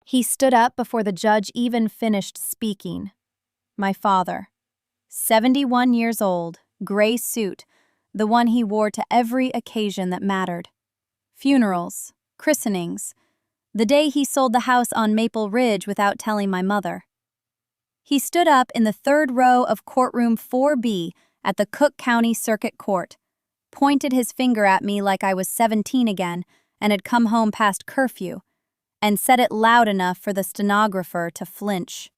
He stood up before the judge even finished speaking. My father, 71 years old, gray suit, the one he wore to every occasion that mattered. Funerals, christenings, the day he sold the house on Maple Ridge without telling my mother. He stood up in the third row of courtroom 4B at the Cook County Circuit Court, pointed his finger at me like I was 17 again and had come home past curfew, and said it loud enough for the stenographer to flinch.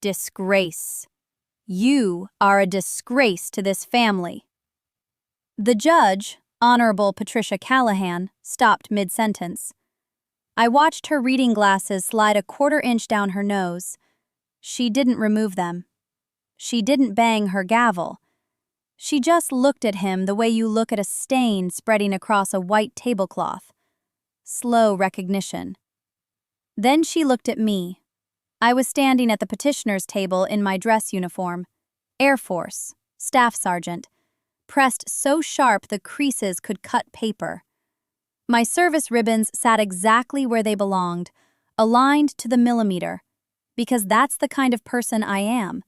Disgrace. You are a disgrace to this family. The judge, Honorable Patricia Callahan, stopped mid-sentence. I watched her reading glasses slide a quarter-inch down her nose. She didn't remove them. She didn't bang her gavel. She just looked at him the way you look at a stain spreading across a white tablecloth. Slow recognition. Then she looked at me. I was standing at the petitioner's table in my dress uniform, Air Force, Staff Sergeant, pressed so sharp the creases could cut paper. My service ribbons sat exactly where they belonged, aligned to the millimeter, because that's the kind of person I am,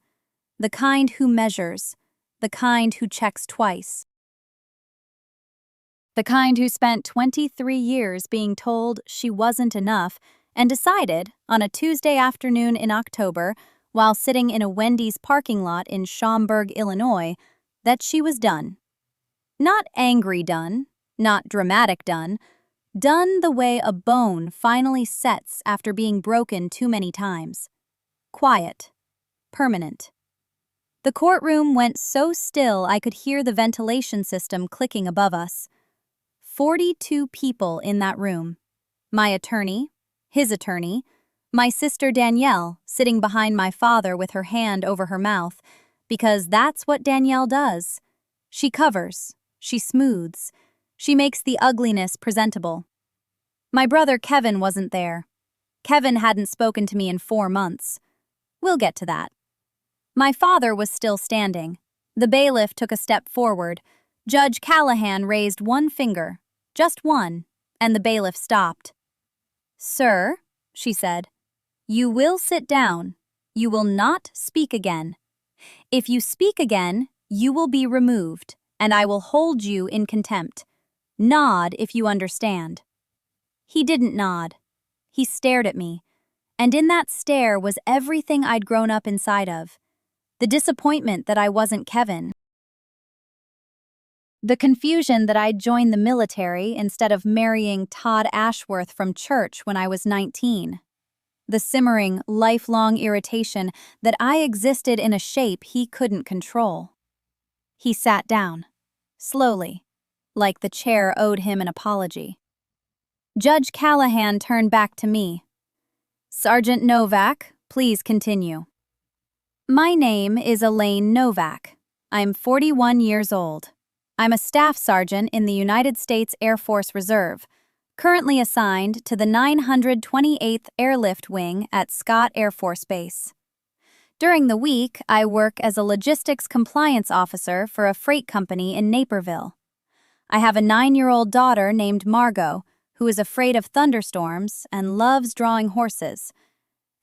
the kind who measures, the kind who checks twice. The kind who spent 23 years being told she wasn't enough and decided, on a Tuesday afternoon in October, while sitting in a Wendy's parking lot in Schaumburg, Illinois, that she was done. Not angry done, not dramatic done the way a bone finally sets after being broken too many times. Quiet. Permanent. The courtroom went so still I could hear the ventilation system clicking above us. 42 people in that room. My attorney, his attorney, my sister Danielle sitting behind my father with her hand over her mouth, because that's what Danielle does. She covers, she smooths, she makes the ugliness presentable. My brother Kevin wasn't there. Kevin hadn't spoken to me in 4 months. We'll get to that. My father was still standing. The bailiff took a step forward. Judge Callahan raised one finger, just one, and the bailiff stopped. "Sir," she said, "you will sit down. You will not speak again. If you speak again, you will be removed, and I will hold you in contempt. Nod if you understand." He didn't nod. He stared at me, and in that stare was everything I'd grown up inside of. The disappointment that I wasn't Kevin. The confusion that I'd joined the military instead of marrying Todd Ashworth from church when I was 19. The simmering, lifelong irritation that I existed in a shape he couldn't control. He sat down, slowly, like the chair owed him an apology. Judge Callahan turned back to me. "Sergeant Novak, please continue." "My name is Elaine Novak. I'm 41 years old. I'm a staff sergeant in the United States Air Force Reserve, currently assigned to the 928th Airlift Wing at Scott Air Force Base. During the week, I work as a logistics compliance officer for a freight company in Naperville. I have a 9-year-old daughter named Margot, who is afraid of thunderstorms and loves drawing horses.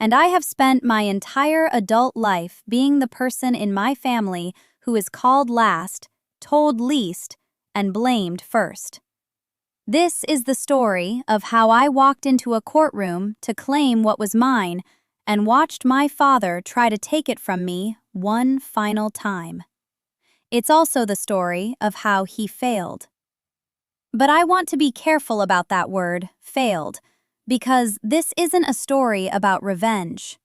And I have spent my entire adult life being the person in my family who is called last, told least, and blamed first. This is the story of how I walked into a courtroom to claim what was mine and watched my father try to take it from me one final time. It's also the story of how he failed. But I want to be careful about that word, failed, because this isn't a story about revenge.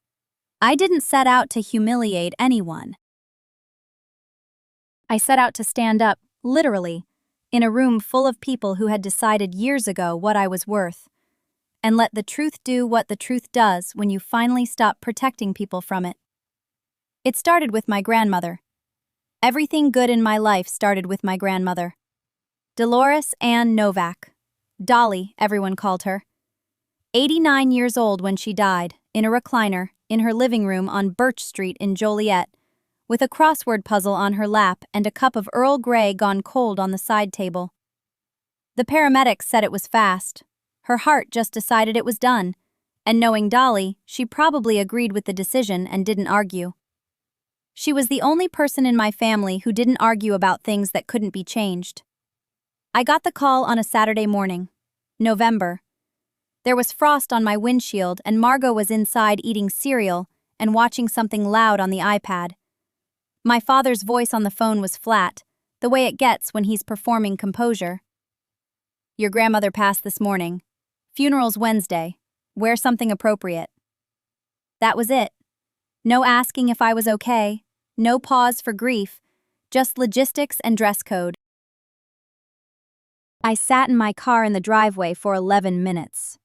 I didn't set out to humiliate anyone. I set out to stand up, literally, in a room full of people who had decided years ago what I was worth, and let the truth do what the truth does when you finally stop protecting people from it. It started with my grandmother. Everything good in my life started with my grandmother. Dolores Ann Novak. Dolly, everyone called her. 89 years old when she died, in a recliner, in her living room on Birch Street in Joliet, with a crossword puzzle on her lap and a cup of Earl Grey gone cold on the side table. The paramedics said it was fast. Her heart just decided it was done, and knowing Dolly, she probably agreed with the decision and didn't argue. She was the only person in my family who didn't argue about things that couldn't be changed. I got the call on a Saturday morning, November. There was frost on my windshield and Margot was inside eating cereal and watching something loud on the iPad. My father's voice on the phone was flat, the way it gets when he's performing composure. "Your grandmother passed this morning. Funeral's Wednesday. Wear something appropriate." That was it. No asking if I was okay, no pause for grief, just logistics and dress code. I sat in my car in the driveway for 11 minutes.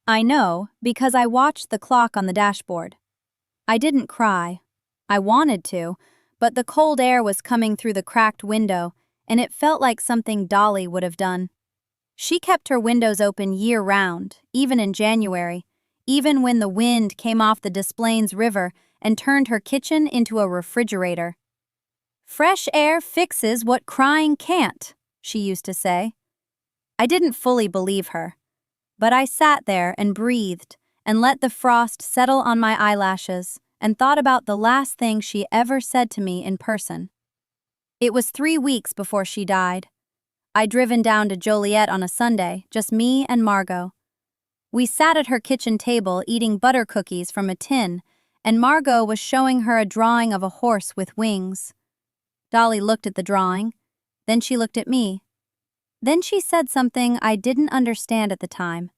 I know because I watched the clock on the dashboard. I didn't cry. I wanted to, but the cold air was coming through the cracked window, and it felt like something Dolly would have done. She kept her windows open year-round, even in January, even when the wind came off the Des Plaines River and turned her kitchen into a refrigerator. "Fresh air fixes what crying can't," she used to say. I didn't fully believe her, but I sat there and breathed and let the frost settle on my eyelashes and thought about the last thing she ever said to me in person. It was 3 weeks before she died. I'd driven down to Joliet on a Sunday, just me and Margot. We sat at her kitchen table eating butter cookies from a tin, and Margot was showing her a drawing of a horse with wings. Dolly looked at the drawing, then she looked at me. Then she said something I didn't understand at the time.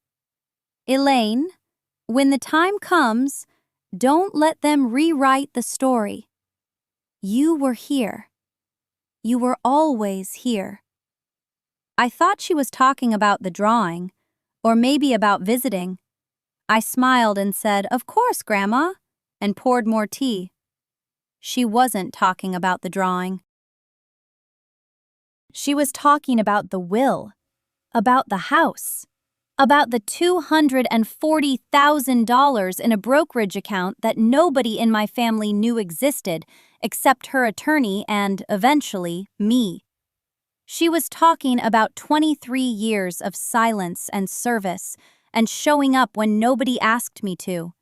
"Elaine, when the time comes, don't let them rewrite the story. You were here. You were always here." I thought she was talking about the drawing, or maybe about visiting. I smiled and said, "Of course, Grandma," and poured more tea. She wasn't talking about the drawing. She was talking about the will, about the house, about the $240,000 in a brokerage account that nobody in my family knew existed except her attorney and, eventually, me. She was talking about 23 years of silence and service and showing up when nobody asked me to.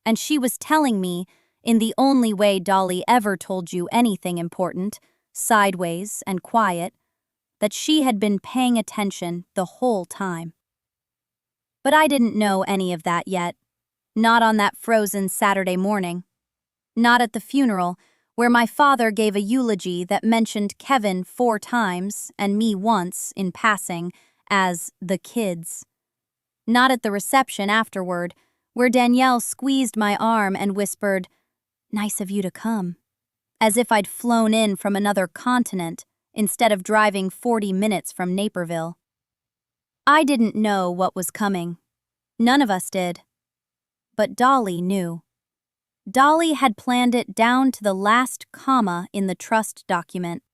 And she was telling me, in the only way Dolly ever told you anything important, sideways and quiet, that she had been paying attention the whole time. But I didn't know any of that yet. Not on that frozen Saturday morning. Not at the funeral, where my father gave a eulogy that mentioned Kevin 4 times and me once, in passing, as the kids. Not at the reception afterward, where Danielle squeezed my arm and whispered, "Nice of you to come," as if I'd flown in from another continent instead of driving 40 minutes from Naperville. I didn't know what was coming. None of us did. But Dolly knew. Dolly had planned it down to the last comma in the trust document.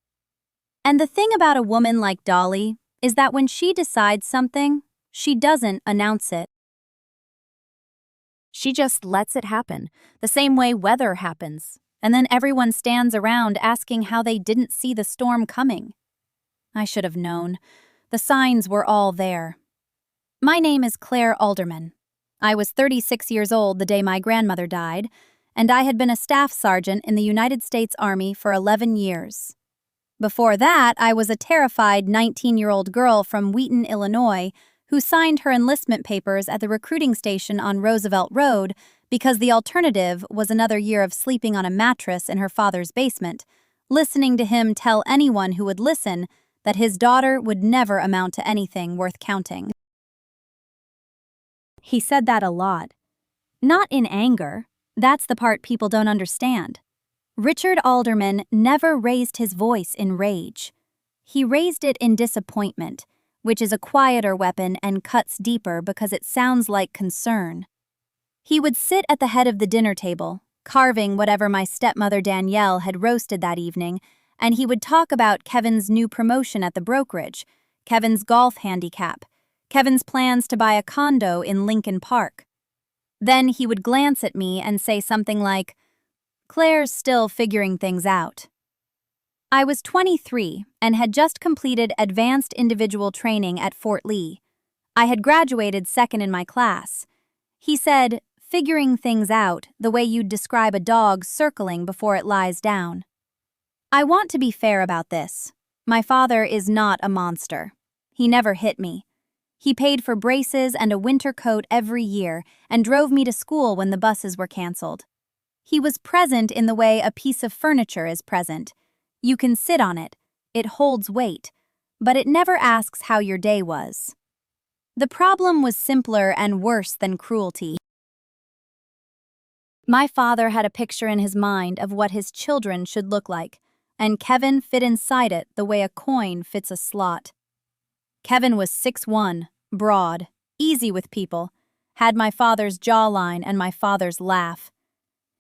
And the thing about a woman like Dolly is that when she decides something, she doesn't announce it. She just lets it happen, the same way weather happens, and then everyone stands around asking how they didn't see the storm coming. I should have known. The signs were all there. My name is Claire Alderman. I was 36 years old the day my grandmother died, and I had been a staff sergeant in the United States Army for 11 years. Before that, I was a terrified 19-year-old girl from Wheaton, Illinois, who signed her enlistment papers at the recruiting station on Roosevelt Road because the alternative was another year of sleeping on a mattress in her father's basement, listening to him tell anyone who would listen that his daughter would never amount to anything worth counting. He said that a lot. Not in anger. That's the part people don't understand. Richard Alderman never raised his voice in rage. He raised it in disappointment, which is a quieter weapon and cuts deeper because it sounds like concern. He would sit at the head of the dinner table, carving whatever my stepmother Danielle had roasted that evening, and he would talk about Kevin's new promotion at the brokerage, Kevin's golf handicap, Kevin's plans to buy a condo in Lincoln Park. Then he would glance at me and say something like, "Claire's still figuring things out." I was 23 and had just completed advanced individual training at Fort Lee. I had graduated second in my class. He said, figuring things out the way you'd describe a dog circling before it lies down. I want to be fair about this. My father is not a monster. He never hit me. He paid for braces and a winter coat every year and drove me to school when the buses were canceled. He was present in the way a piece of furniture is present. You can sit on it. It holds weight. But it never asks how your day was. The problem was simpler and worse than cruelty. My father had a picture in his mind of what his children should look like, and Kevin fit inside it the way a coin fits a slot. Kevin was 6'1", broad, easy with people, had my father's jawline and my father's laugh.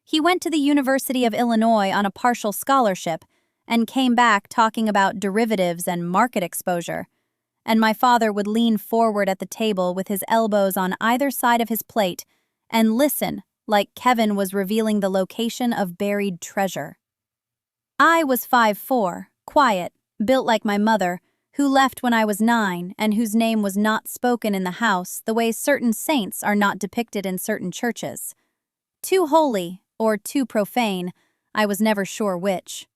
He went to the University of Illinois on a partial scholarship and came back talking about derivatives and market exposure, and my father would lean forward at the table with his elbows on either side of his plate and listen like Kevin was revealing the location of buried treasure. I was 5'4", quiet, built like my mother, who left when I was 9 and whose name was not spoken in the house the way certain saints are not depicted in certain churches. Too holy or too profane, I was never sure which.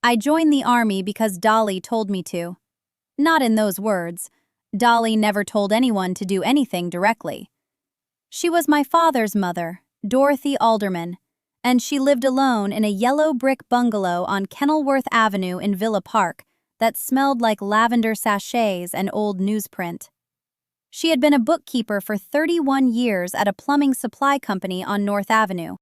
I joined the army because Dolly told me to. Not in those words. Dolly never told anyone to do anything directly. She was my father's mother, Dorothy Alderman, and she lived alone in a yellow brick bungalow on Kenilworth Avenue in Villa Park that smelled like lavender sachets and old newsprint. She had been a bookkeeper for 31 years at a plumbing supply company on North Avenue.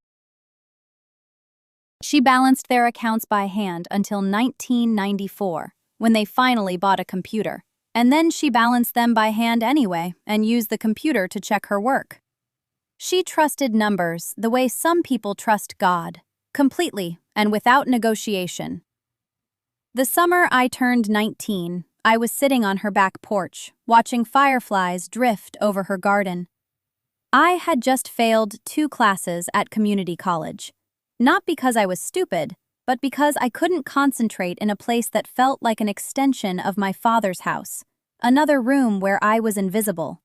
She balanced their accounts by hand until 1994, when they finally bought a computer, and then she balanced them by hand anyway and used the computer to check her work. She trusted numbers the way some people trust God, completely and without negotiation. The summer I turned 19, I was sitting on her back porch, watching fireflies drift over her garden. I had just failed 2 classes at community college. Not because I was stupid, but because I couldn't concentrate in a place that felt like an extension of my father's house, another room where I was invisible.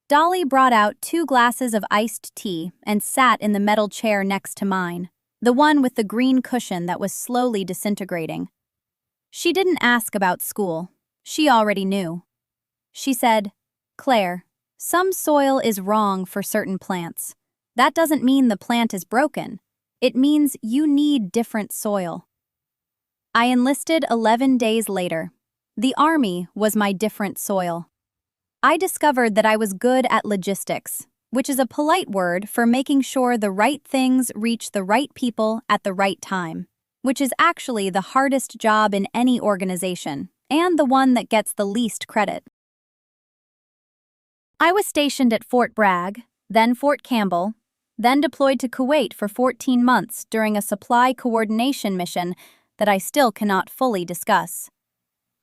Dolly brought out 2 glasses of iced tea and sat in the metal chair next to mine, the one with the green cushion that was slowly disintegrating. She didn't ask about school. She already knew. She said, "Claire, some soil is wrong for certain plants. That doesn't mean the plant is broken. It means you need different soil." I enlisted 11 days later. The Army was my different soil. I discovered that I was good at logistics, which is a polite word for making sure the right things reach the right people at the right time, which is actually the hardest job in any organization, and the one that gets the least credit. I was stationed at Fort Bragg, then Fort Campbell, then deployed to Kuwait for 14 months during a supply coordination mission that I still cannot fully discuss.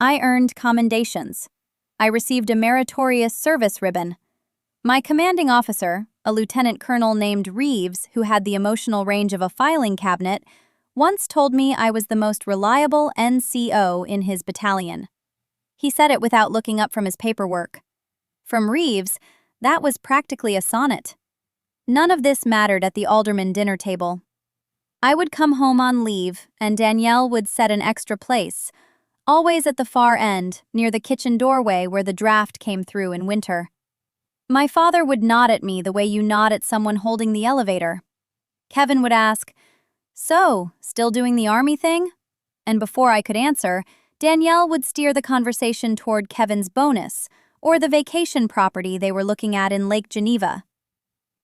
I earned commendations. I received a meritorious service ribbon. My commanding officer, a lieutenant colonel named Reeves who had the emotional range of a filing cabinet, once told me I was the most reliable NCO in his battalion. He said it without looking up from his paperwork. From Reeves, that was practically a sonnet. None of this mattered at the Alderman dinner table. I would come home on leave, and Danielle would set an extra place, always at the far end, near the kitchen doorway where the draft came through in winter. My father would nod at me the way you nod at someone holding the elevator. Kevin would ask, "So, still doing the Army thing?" And before I could answer, Danielle would steer the conversation toward Kevin's bonus, or the vacation property they were looking at in Lake Geneva.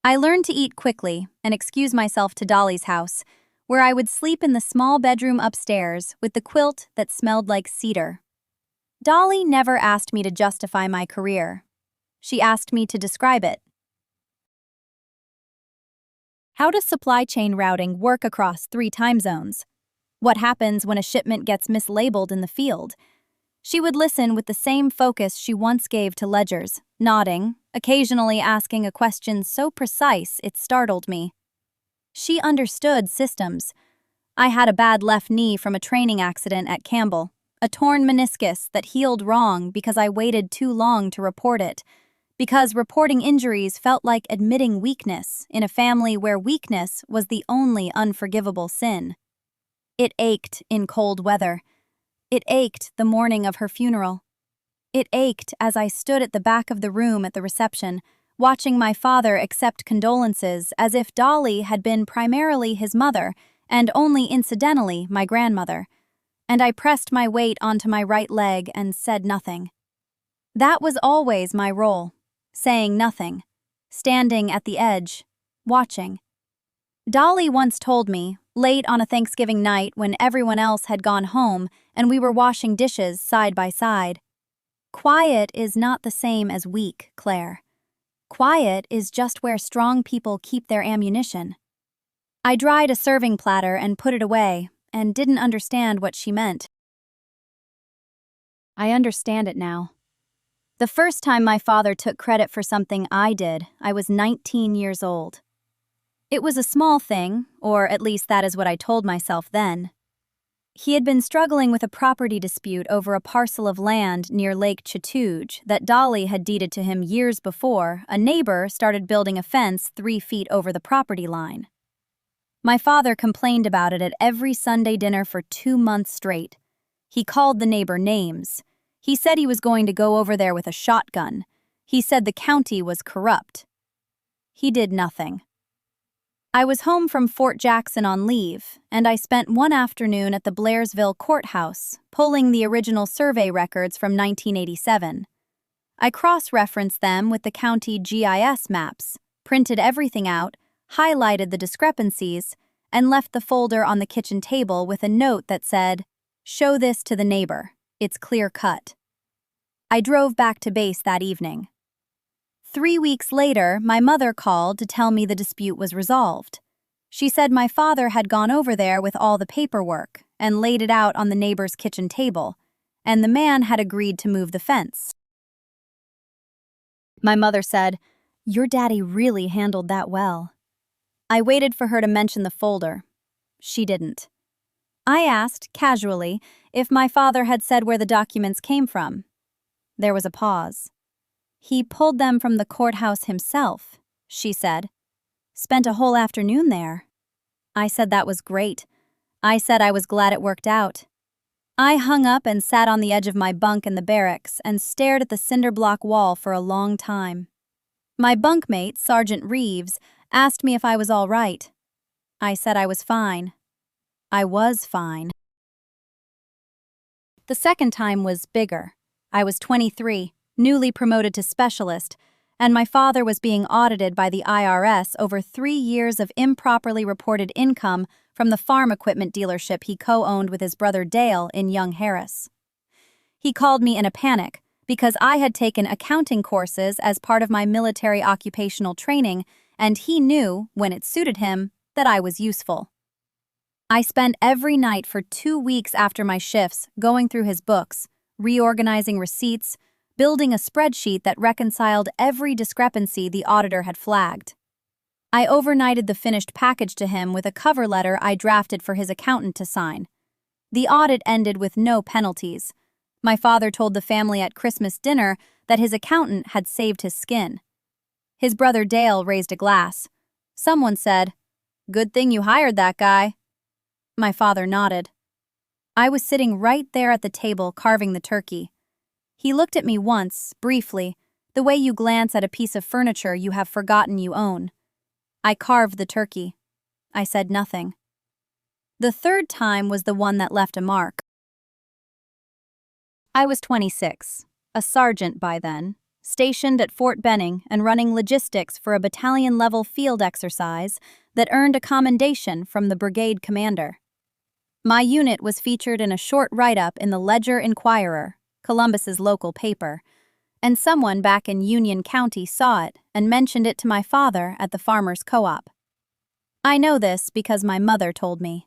I learned to eat quickly and excuse myself to Dolly's house, where I would sleep in the small bedroom upstairs with the quilt that smelled like cedar. Dolly never asked me to justify my career. She asked me to describe it. How does supply chain routing work across 3 time zones? What happens when a shipment gets mislabeled in the field? She would listen with the same focus she once gave to ledgers, nodding, occasionally asking a question so precise it startled me. She understood systems. I had a bad left knee from a training accident at Campbell, a torn meniscus that healed wrong because I waited too long to report it. because reporting injuries felt like admitting weakness in a family where weakness was the only unforgivable sin. It ached in cold weather. It ached the morning of her funeral. It ached as I stood at the back of the room at the reception, watching my father accept condolences as if Dolly had been primarily his mother and only incidentally my grandmother, and I pressed my weight onto my right leg and said nothing. That was always my role, saying nothing, standing at the edge, watching. Dolly once told me, late on a Thanksgiving night when everyone else had gone home and we were washing dishes side by side, "Quiet is not the same as weak, Claire. Quiet is just where strong people keep their ammunition." I dried a serving platter and put it away, and didn't understand what she meant. I understand it now. The first time my father took credit for something I did, I was 19 years old. It was a small thing, or at least that is what I told myself then. He had been struggling with a property dispute over a parcel of land near Lake Chattooge that Dolly had deeded to him years before a neighbor started building a fence 3 feet over the property line. My father complained about it at every Sunday dinner for 2 months straight. He called the neighbor names. He said he was going to go over there with a shotgun. He said the county was corrupt. He did nothing. I was home from Fort Jackson on leave, and I spent one afternoon at the Blairsville courthouse, pulling the original survey records from 1987. I cross-referenced them with the county GIS maps, printed everything out, highlighted the discrepancies, and left the folder on the kitchen table with a note that said, "Show this to the neighbor. It's clear cut." I drove back to base that evening. 3 weeks later, my mother called to tell me the dispute was resolved. She said my father had gone over there with all the paperwork and laid it out on the neighbor's kitchen table, and the man had agreed to move the fence. My mother said, "Your daddy really handled that well." I waited for her to mention the folder. She didn't. I asked, casually, if my father had said where the documents came from. There was a pause. "He pulled them from the courthouse himself," she said. "Spent a whole afternoon there." I said that was great. I said I was glad it worked out. I hung up and sat on the edge of my bunk in the barracks and stared at the cinder block wall for a long time. My bunkmate, Sergeant Reeves, asked me if I was all right. I said I was fine. I was fine. The second time was bigger. I was 23, newly promoted to specialist, and my father was being audited by the IRS over 3 years of improperly reported income from the farm equipment dealership he co-owned with his brother Dale in Young Harris. He called me in a panic because I had taken accounting courses as part of my military occupational training, and he knew, when it suited him, that I was useful. I spent every night for 2 weeks after my shifts going through his books, reorganizing receipts, building a spreadsheet that reconciled every discrepancy the auditor had flagged. I overnighted the finished package to him with a cover letter I drafted for his accountant to sign. The audit ended with no penalties. My father told the family at Christmas dinner that his accountant had saved his skin. His brother Dale raised a glass. Someone said, "Good thing you hired that guy." My father nodded. I was sitting right there at the table carving the turkey. He looked at me once, briefly, the way you glance at a piece of furniture you have forgotten you own. I carved the turkey. I said nothing. The third time was the one that left a mark. I was 26, a sergeant by then, stationed at Fort Benning and running logistics for a battalion-level field exercise that earned a commendation from the brigade commander. My unit was featured in a short write-up in the Ledger-Inquirer, Columbus's local paper, and someone back in Union County saw it and mentioned it to my father at the farmers' co-op. I know this because my mother told me.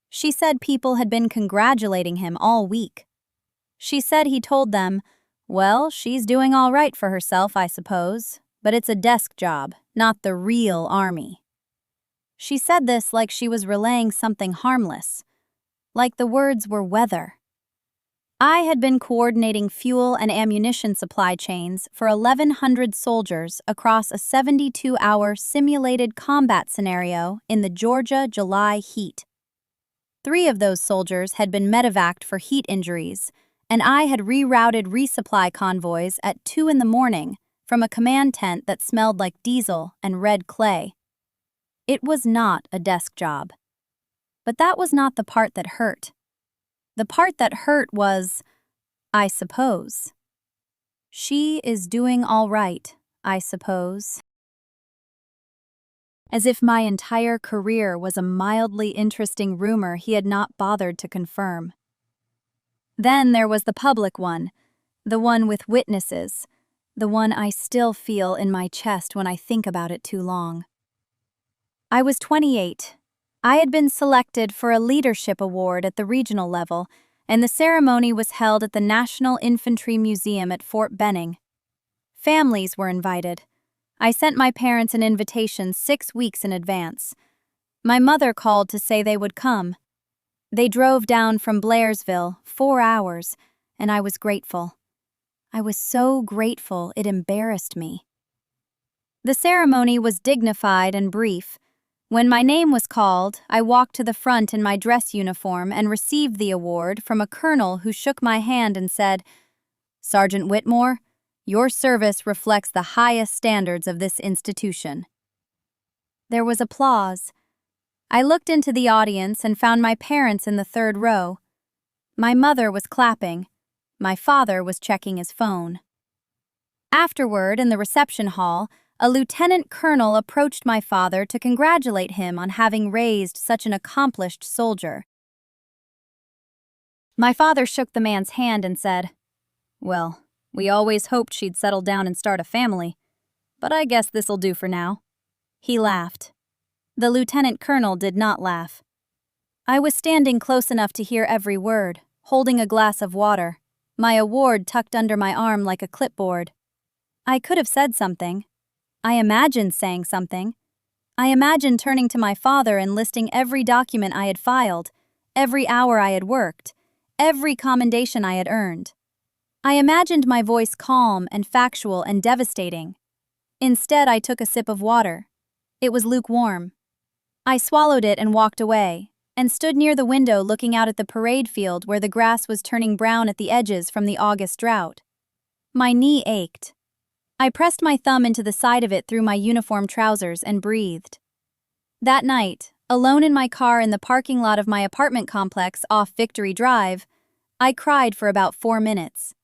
She said people had been congratulating him all week. She said he told them, "Well, she's doing all right for herself, I suppose, but it's a desk job, not the real army." She said this like she was relaying something harmless, like the words were weather. I had been coordinating fuel and ammunition supply chains for 1,100 soldiers across a 72-hour simulated combat scenario in the Georgia July heat. 3 of those soldiers had been medevaced for heat injuries, and I had rerouted resupply convoys at 2 in the morning from a command tent that smelled like diesel and red clay. It was not a desk job. But that was not the part that hurt. The part that hurt was, I suppose. She is doing all right, I suppose. As if my entire career was a mildly interesting rumor he had not bothered to confirm. Then there was the public one, the one with witnesses, the one I still feel in my chest when I think about it too long. I was 28. I had been selected for a leadership award at the regional level, and the ceremony was held at the National Infantry Museum at Fort Benning. Families were invited. I sent my parents an invitation 6 weeks in advance. My mother called to say they would come. They drove down from Blairsville 4 hours, and I was grateful. I was so grateful it embarrassed me. The ceremony was dignified and brief. When my name was called, I walked to the front in my dress uniform and received the award from a colonel who shook my hand and said, "Sergeant Whitmore, your service reflects the highest standards of this institution." There was applause. I looked into the audience and found my parents in the 3rd row. My mother was clapping. My father was checking his phone. Afterward, in the reception hall, a lieutenant colonel approached my father to congratulate him on having raised such an accomplished soldier. My father shook the man's hand and said, "Well, we always hoped she'd settle down and start a family, but I guess this'll do for now." He laughed. The lieutenant colonel did not laugh. I was standing close enough to hear every word, holding a glass of water, my award tucked under my arm like a clipboard. I could have said something. I imagined saying something. I imagined turning to my father and listing every document I had filed, every hour I had worked, every commendation I had earned. I imagined my voice calm and factual and devastating. Instead, I took a sip of water. It was lukewarm. I swallowed it and walked away, and stood near the window looking out at the parade field where the grass was turning brown at the edges from the August drought. My knee ached. I pressed my thumb into the side of it through my uniform trousers and breathed. That night, alone in my car in the parking lot of my apartment complex off Victory Drive, I cried for about 4 minutes.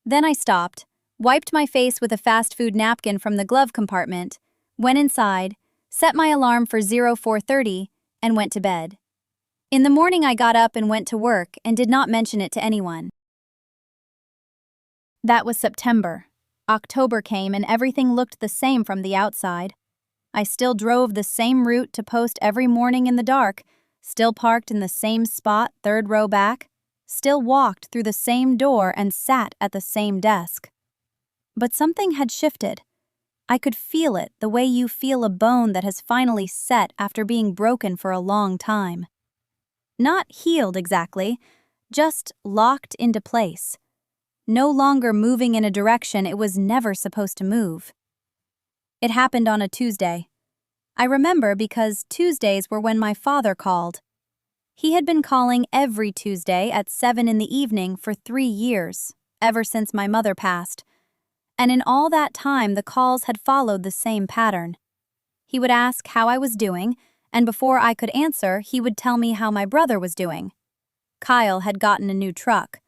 Then I stopped, wiped my face with a fast food napkin from the glove compartment, went inside, set my alarm for 04:30, and went to bed. In the morning I got up and went to work and did not mention it to anyone. That was September. October came and everything looked the same from the outside. I still drove the same route to post every morning in the dark, still parked in the same spot 3rd row back, still walked through the same door and sat at the same desk. But something had shifted. I could feel it the way you feel a bone that has finally set after being broken for a long time. Not healed exactly, just locked into place. No longer moving in a direction it was never supposed to move. It happened on a Tuesday. I remember because Tuesdays were when my father called. He had been calling every Tuesday at 7 in the evening for 3 years, ever since my mother passed. And in all that time the calls had followed the same pattern. He would ask how I was doing, and before I could answer, he would tell me how my brother was doing. Kyle had gotten a new truck.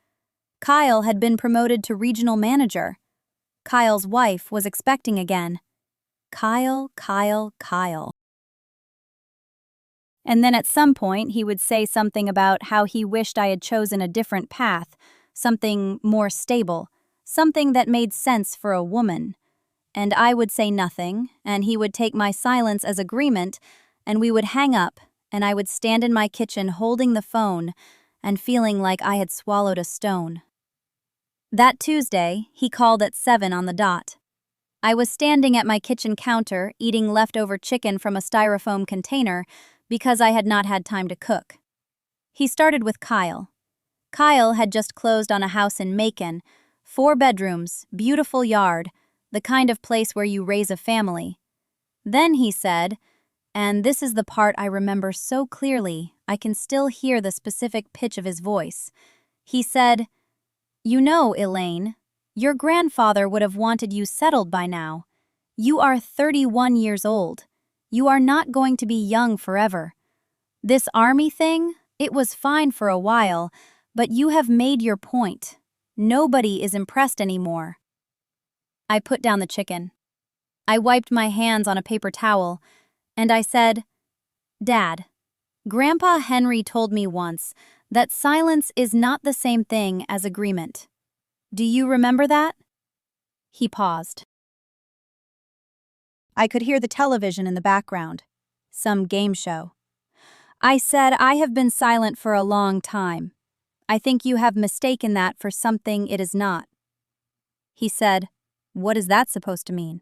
Kyle had been promoted to regional manager. Kyle's wife was expecting again. Kyle. And then at some point he would say something about how he wished I had chosen a different path, something more stable, something that made sense for a woman. And I would say nothing, and he would take my silence as agreement, and we would hang up, and I would stand in my kitchen holding the phone and feeling like I had swallowed a stone. That Tuesday, he called at 7 on the dot. I was standing at my kitchen counter eating leftover chicken from a styrofoam container because I had not had time to cook. He started with Kyle. Kyle had just closed on a house in Macon, 4 bedrooms, beautiful yard, the kind of place where you raise a family. Then he said, and this is the part I remember so clearly, I can still hear the specific pitch of his voice. He said, "You know, Elaine, your grandfather would have wanted you settled by now. You are 31 years old. You are not going to be young forever. This army thing, it was fine for a while, but you have made your point. Nobody is impressed anymore." I put down the chicken. I wiped my hands on a paper towel, and I said, "Dad, Grandpa Henry told me once that silence is not the same thing as agreement. Do you remember that?" He paused. I could hear the television in the background. Some game show. I said, "I have been silent for a long time. I think you have mistaken that for something it is not." He said, "What is that supposed to mean?"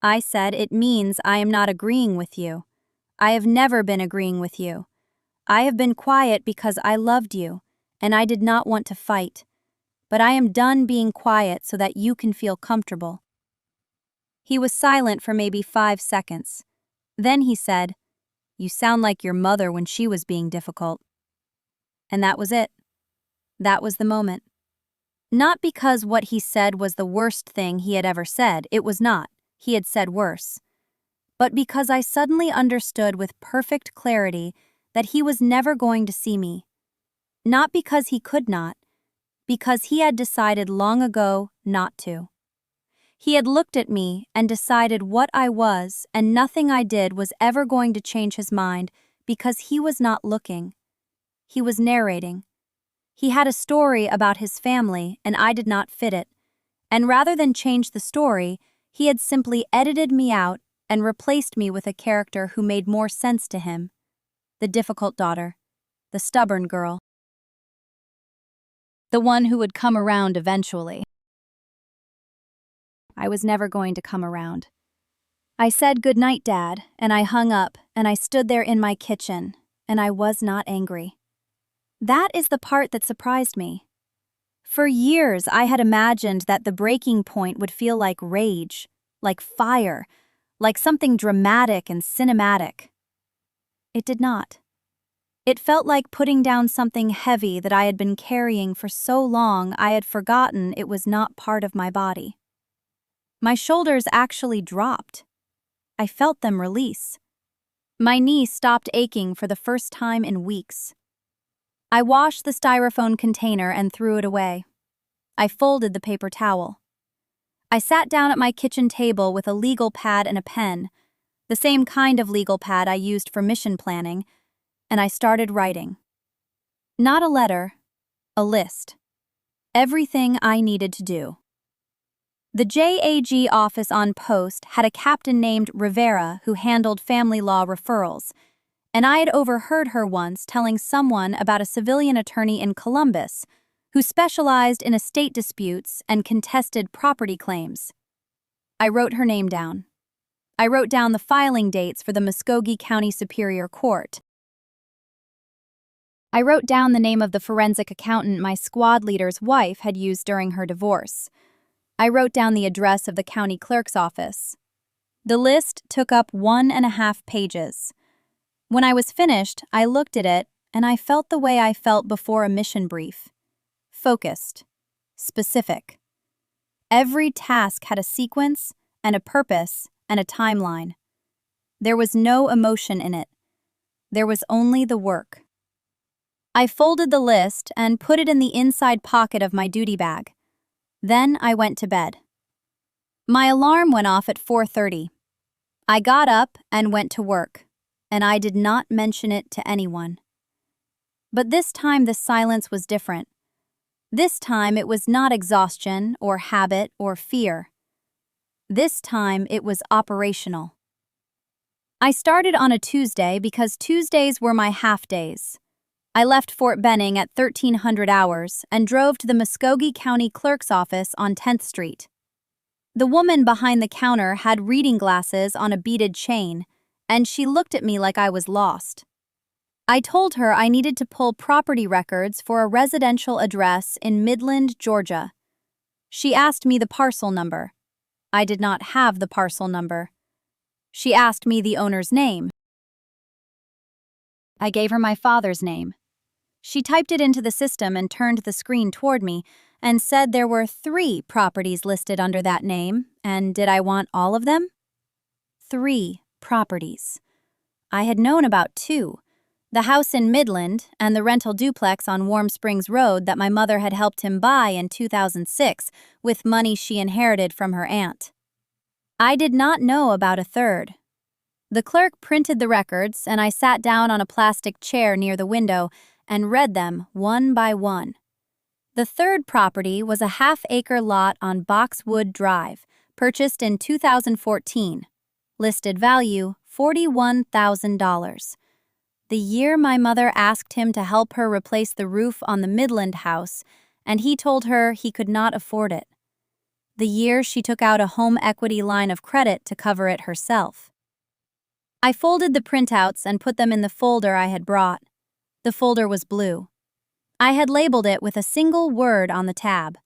I said, "It means I am not agreeing with you. I have never been agreeing with you. I have been quiet because I loved you, and I did not want to fight. But I am done being quiet so that you can feel comfortable." He was silent for maybe 5 seconds. Then he said, "You sound like your mother when she was being difficult." And that was it. That was the moment. Not because what he said was the worst thing he had ever said, it was not. He had said worse. But because I suddenly understood with perfect clarity that he was never going to see me. Not because he could not, because he had decided long ago not to. He had looked at me and decided what I was, and nothing I did was ever going to change his mind because he was not looking. He was narrating. He had a story about his family, and I did not fit it. And rather than change the story, he had simply edited me out and replaced me with a character who made more sense to him. The difficult daughter. The stubborn girl. The one who would come around eventually. I was never going to come around. I said good night, Dad, and I hung up, and I stood there in my kitchen, and I was not angry. That is the part that surprised me. For years, I had imagined that the breaking point would feel like rage, like fire, like something dramatic and cinematic. It did not. It felt like putting down something heavy that I had been carrying for so long I had forgotten it was not part of my body. My shoulders actually dropped. I felt them release. My knee stopped aching for the first time in weeks. I washed the styrofoam container and threw it away. I folded the paper towel. I sat down at my kitchen table with a legal pad and a pen, the same kind of legal pad I used for mission planning, and I started writing. Not a letter, a list. Everything I needed to do. The JAG office on post had a captain named Rivera who handled family law referrals, and I had overheard her once telling someone about a civilian attorney in Columbus who specialized in estate disputes and contested property claims. I wrote her name down. I wrote down the filing dates for the Muskogee County Superior Court. I wrote down the name of the forensic accountant my squad leader's wife had used during her divorce. I wrote down the address of the county clerk's office. The list took up 1.5 pages. When I was finished, I looked at it, and I felt the way I felt before a mission brief. Focused. Specific. Every task had a sequence, and a purpose, and a timeline. There was no emotion in it. There was only the work. I folded the list and put it in the inside pocket of my duty bag. Then I went to bed. My alarm went off at 4:30. I got up and went to work, and I did not mention it to anyone. But this time the silence was different. This time it was not exhaustion or habit or fear. This time it was operational. I started on a Tuesday because Tuesdays were my half days. I left Fort Benning at 1300 hours and drove to the Muskogee County Clerk's office on 10th Street. The woman behind the counter had reading glasses on a beaded chain, and she looked at me like I was lost. I told her I needed to pull property records for a residential address in Midland, Georgia. She asked me the parcel number. I did not have the parcel number. She asked me the owner's name. I gave her my father's name. She typed it into the system and turned the screen toward me and said there were 3 properties listed under that name, and did I want all of them? 3 properties. I had known about 2. The house in Midland and the rental duplex on Warm Springs Road that my mother had helped him buy in 2006 with money she inherited from her aunt. I did not know about a 3rd. The clerk printed the records, and I sat down on a plastic chair near the window and read them one by one. The 3rd property was a half-acre lot on Boxwood Drive, purchased in 2014. Listed value $41,000. The year my mother asked him to help her replace the roof on the Midland house, and he told her he could not afford it. The year she took out a home equity line of credit to cover it herself. I folded the printouts and put them in the folder I had brought. The folder was blue. I had labeled it with a single word on the tab.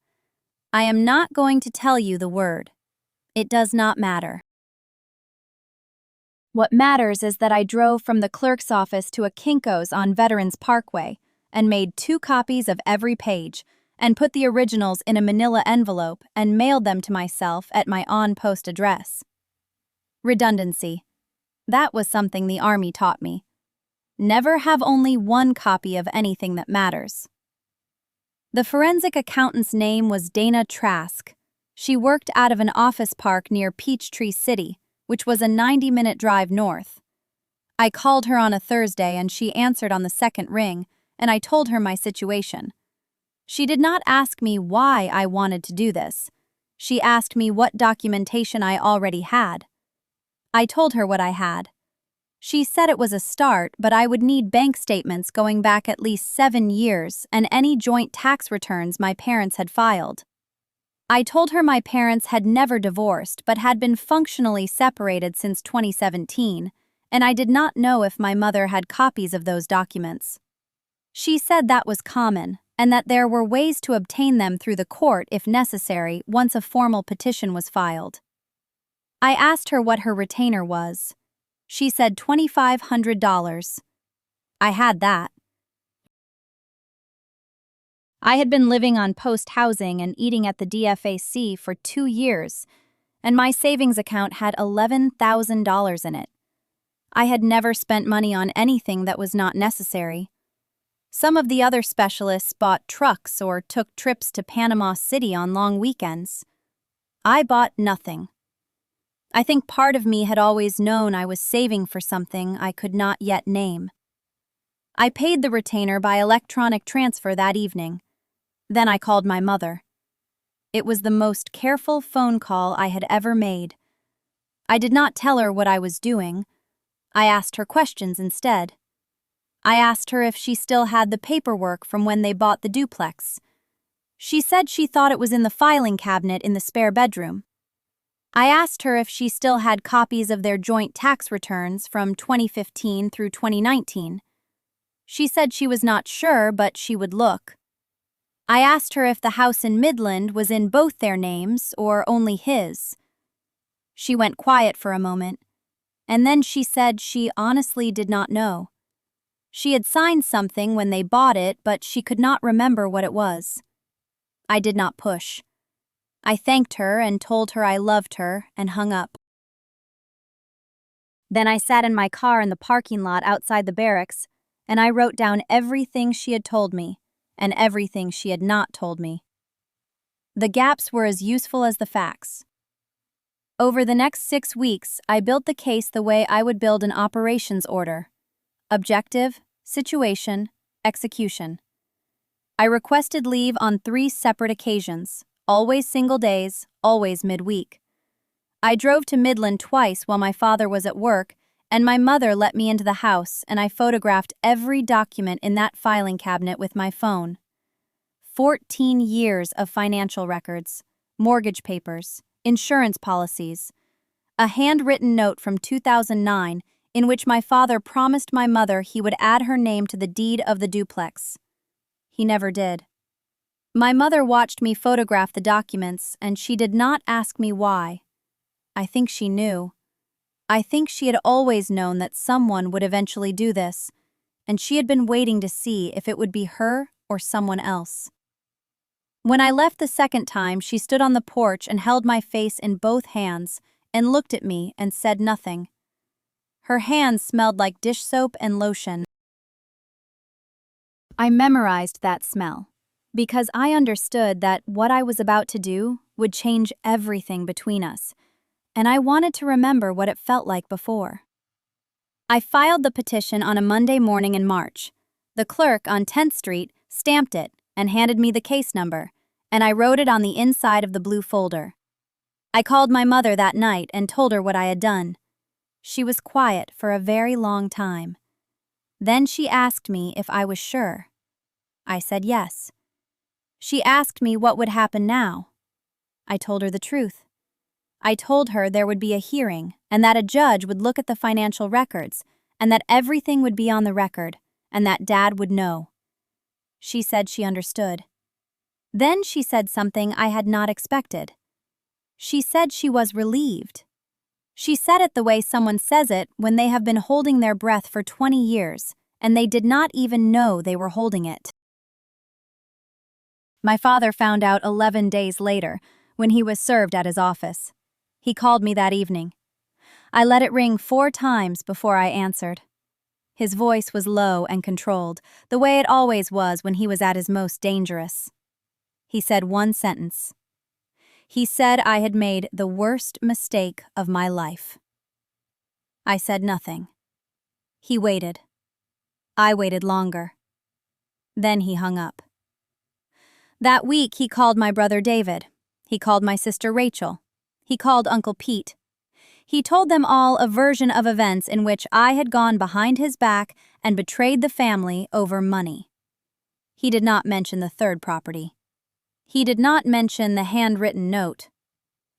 I am not going to tell you the word. It does not matter. What matters is that I drove from the clerk's office to a Kinko's on Veterans Parkway and made 2 copies of every page and put the originals in a manila envelope and mailed them to myself at my on-post address. Redundancy. That was something the Army taught me. Never have only 1 copy of anything that matters. The forensic accountant's name was Dana Trask. She worked out of an office park near Peachtree City, which was a 90-minute drive north. I called her on a Thursday and she answered on the 2nd ring, and I told her my situation. She did not ask me why I wanted to do this. She asked me what documentation I already had. I told her what I had. She said it was a start, but I would need bank statements going back at least 7 years and any joint tax returns my parents had filed. I told her my parents had never divorced but had been functionally separated since 2017, and I did not know if my mother had copies of those documents. She said that was common, and that there were ways to obtain them through the court if necessary once a formal petition was filed. I asked her what her retainer was. She said $2,500. I had that. I had been living on post housing and eating at the DFAC for 2 years, and my savings account had $11,000 in it. I had never spent money on anything that was not necessary. Some of the other specialists bought trucks or took trips to Panama City on long weekends. I bought nothing. I think part of me had always known I was saving for something I could not yet name. I paid the retainer by electronic transfer that evening. Then I called my mother. It was the most careful phone call I had ever made. I did not tell her what I was doing. I asked her questions instead. I asked her if she still had the paperwork from when they bought the duplex. She said she thought it was in the filing cabinet in the spare bedroom. I asked her if she still had copies of their joint tax returns from 2015 through 2019. She said she was not sure, but she would look. I asked her if the house in Midland was in both their names or only his. She went quiet for a moment, and then she said she honestly did not know. She had signed something when they bought it, but she could not remember what it was. I did not push. I thanked her and told her I loved her and hung up. Then I sat in my car in the parking lot outside the barracks, and I wrote down everything she had told me and everything she had not told me. The gaps were as useful as the facts. Over the next 6 weeks, I built the case the way I would build an operations order: objective, situation, execution. I requested leave on 3 separate occasions, always single days, always midweek. I drove to Midland twice while my father was at work, and my mother let me into the house, and I photographed every document in that filing cabinet with my phone. 14 years of financial records, mortgage papers, insurance policies. A handwritten note from 2009 in which my father promised my mother he would add her name to the deed of the duplex. He never did. My mother watched me photograph the documents, and she did not ask me why. I think she knew. I think she had always known that someone would eventually do this, and she had been waiting to see if it would be her or someone else. When I left the second time, she stood on the porch and held my face in both hands and looked at me and said nothing. Her hands smelled like dish soap and lotion. I memorized that smell because I understood that what I was about to do would change everything between us, and I wanted to remember what it felt like before. I filed the petition on a Monday morning in March. The clerk on 10th Street stamped it and handed me the case number, and I wrote it on the inside of the blue folder. I called my mother that night and told her what I had done. She was quiet for a very long time. Then she asked me if I was sure. I said yes. She asked me what would happen now. I told her the truth. I told her there would be a hearing and that a judge would look at the financial records and that everything would be on the record and that Dad would know. She said she understood. Then she said something I had not expected. She said she was relieved. She said it the way someone says it when they have been holding their breath for 20 years and they did not even know they were holding it. My father found out 11 days later when he was served at his office. He called me that evening. I let it ring 4 times before I answered. His voice was low and controlled, the way it always was when he was at his most dangerous. He said one sentence. He said I had made the worst mistake of my life. I said nothing. He waited. I waited longer. Then he hung up. That week he called my brother David. He called my sister Rachel. He called Uncle Pete. He told them all a version of events in which I had gone behind his back and betrayed the family over money. He did not mention the third property. He did not mention the handwritten note.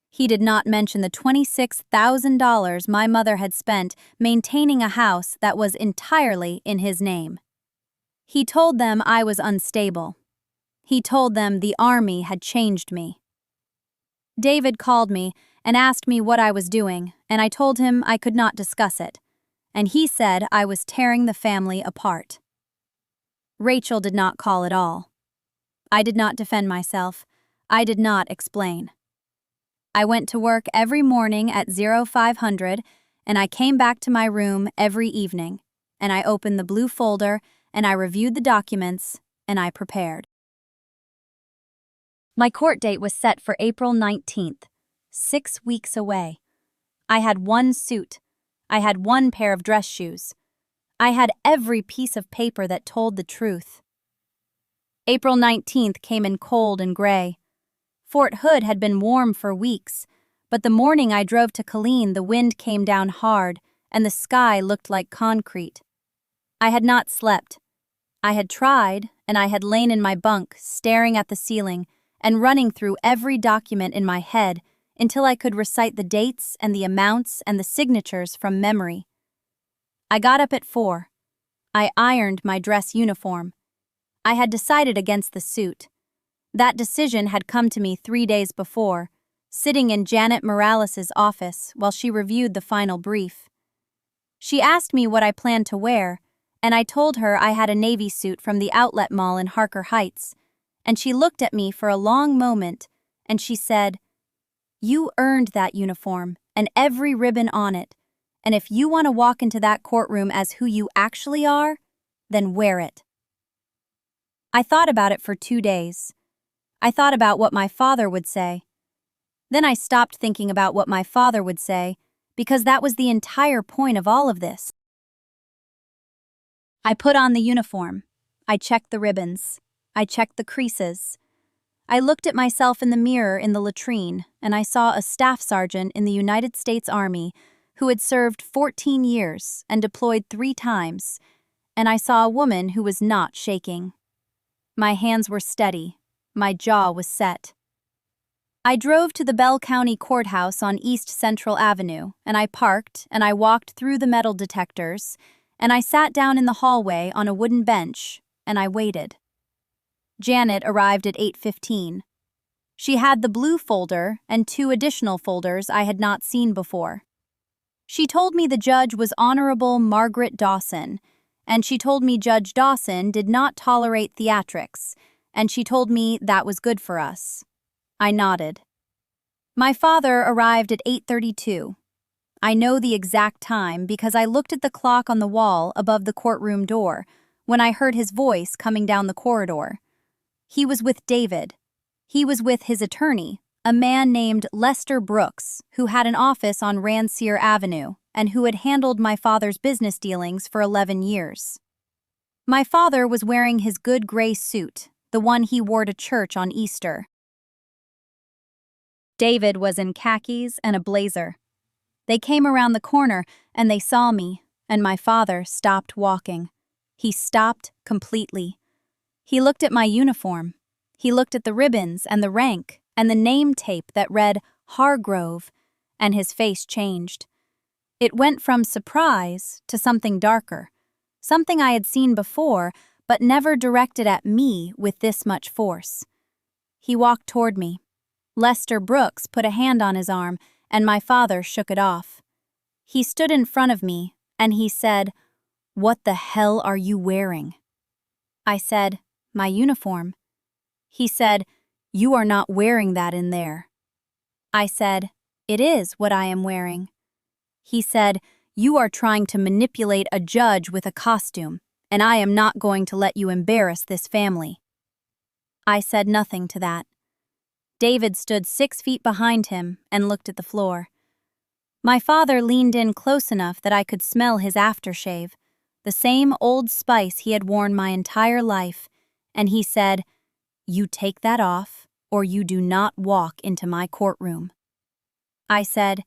He did not mention the $26,000 my mother had spent maintaining a house that was entirely in his name. He told them I was unstable. He told them the army had changed me. David called me and asked me what I was doing, and I told him I could not discuss it, and he said I was tearing the family apart. Rachel did not call at all. I did not defend myself. I did not explain. I went to work every morning at 0500, and I came back to my room every evening, and I opened the blue folder, and I reviewed the documents, and I prepared. My court date was set for April 19th, 6 weeks away. I had one suit. I had one pair of dress shoes. I had every piece of paper that told the truth. April 19th came in cold and gray. Fort Hood had been warm for weeks, but the morning I drove to Killeen, the wind came down hard and the sky looked like concrete. I had not slept. I had tried, and I had lain in my bunk, staring at the ceiling and running through every document in my head until I could recite the dates and the amounts and the signatures from memory. I got up at 4. I ironed my dress uniform. I had decided against the suit. That decision had come to me 3 days before, sitting in Janet Morales's office while she reviewed the final brief. She asked me what I planned to wear, and I told her I had a navy suit from the outlet mall in Harker Heights, and she looked at me for a long moment, and she said, "You earned that uniform and every ribbon on it, and if you want to walk into that courtroom as who you actually are, then wear it." I thought about it for 2 days. I thought about what my father would say. Then I stopped thinking about what my father would say, because that was the entire point of all of this. I put on the uniform. I checked the ribbons. I checked the creases. I looked at myself in the mirror in the latrine, and I saw a staff sergeant in the United States Army who had served 14 years and deployed 3 times, and I saw a woman who was not shaking. My hands were steady. My jaw was set. I drove to the Bell County Courthouse on East Central Avenue, and I parked and I walked through the metal detectors, and I sat down in the hallway on a wooden bench, and I waited. Janet arrived at 8:15. She had the blue folder and 2 additional folders I had not seen before. She told me the judge was Honorable Margaret Dawson, and she told me Judge Dawson did not tolerate theatrics, and she told me that was good for us. I nodded. My father arrived at 8:32. I know the exact time because I looked at the clock on the wall above the courtroom door when I heard his voice coming down the corridor. He was with David. He was with his attorney, a man named Lester Brooks, who had an office on Rancier Avenue and who had handled my father's business dealings for 11 years. My father was wearing his good gray suit, the one he wore to church on Easter. David was in khakis and a blazer. They came around the corner and they saw me, and my father stopped walking. He stopped completely. He looked at my uniform. He looked at the ribbons and the rank and the name tape that read Hargrove, and his face changed. It went from surprise to something darker, something I had seen before but never directed at me with this much force. He walked toward me. Lester Brooks put a hand on his arm, and my father shook it off. He stood in front of me, and he said, "What the hell are you wearing?" I said, "My uniform." He said, "You are not wearing that in there." I said, "It is what I am wearing." He said, "You are trying to manipulate a judge with a costume, and I am not going to let you embarrass this family." I said nothing to that. David stood 6 feet behind him and looked at the floor. My father leaned in close enough that I could smell his aftershave, the same Old Spice he had worn my entire life, and he said, "You take that off, or you do not walk into my courtroom." I said,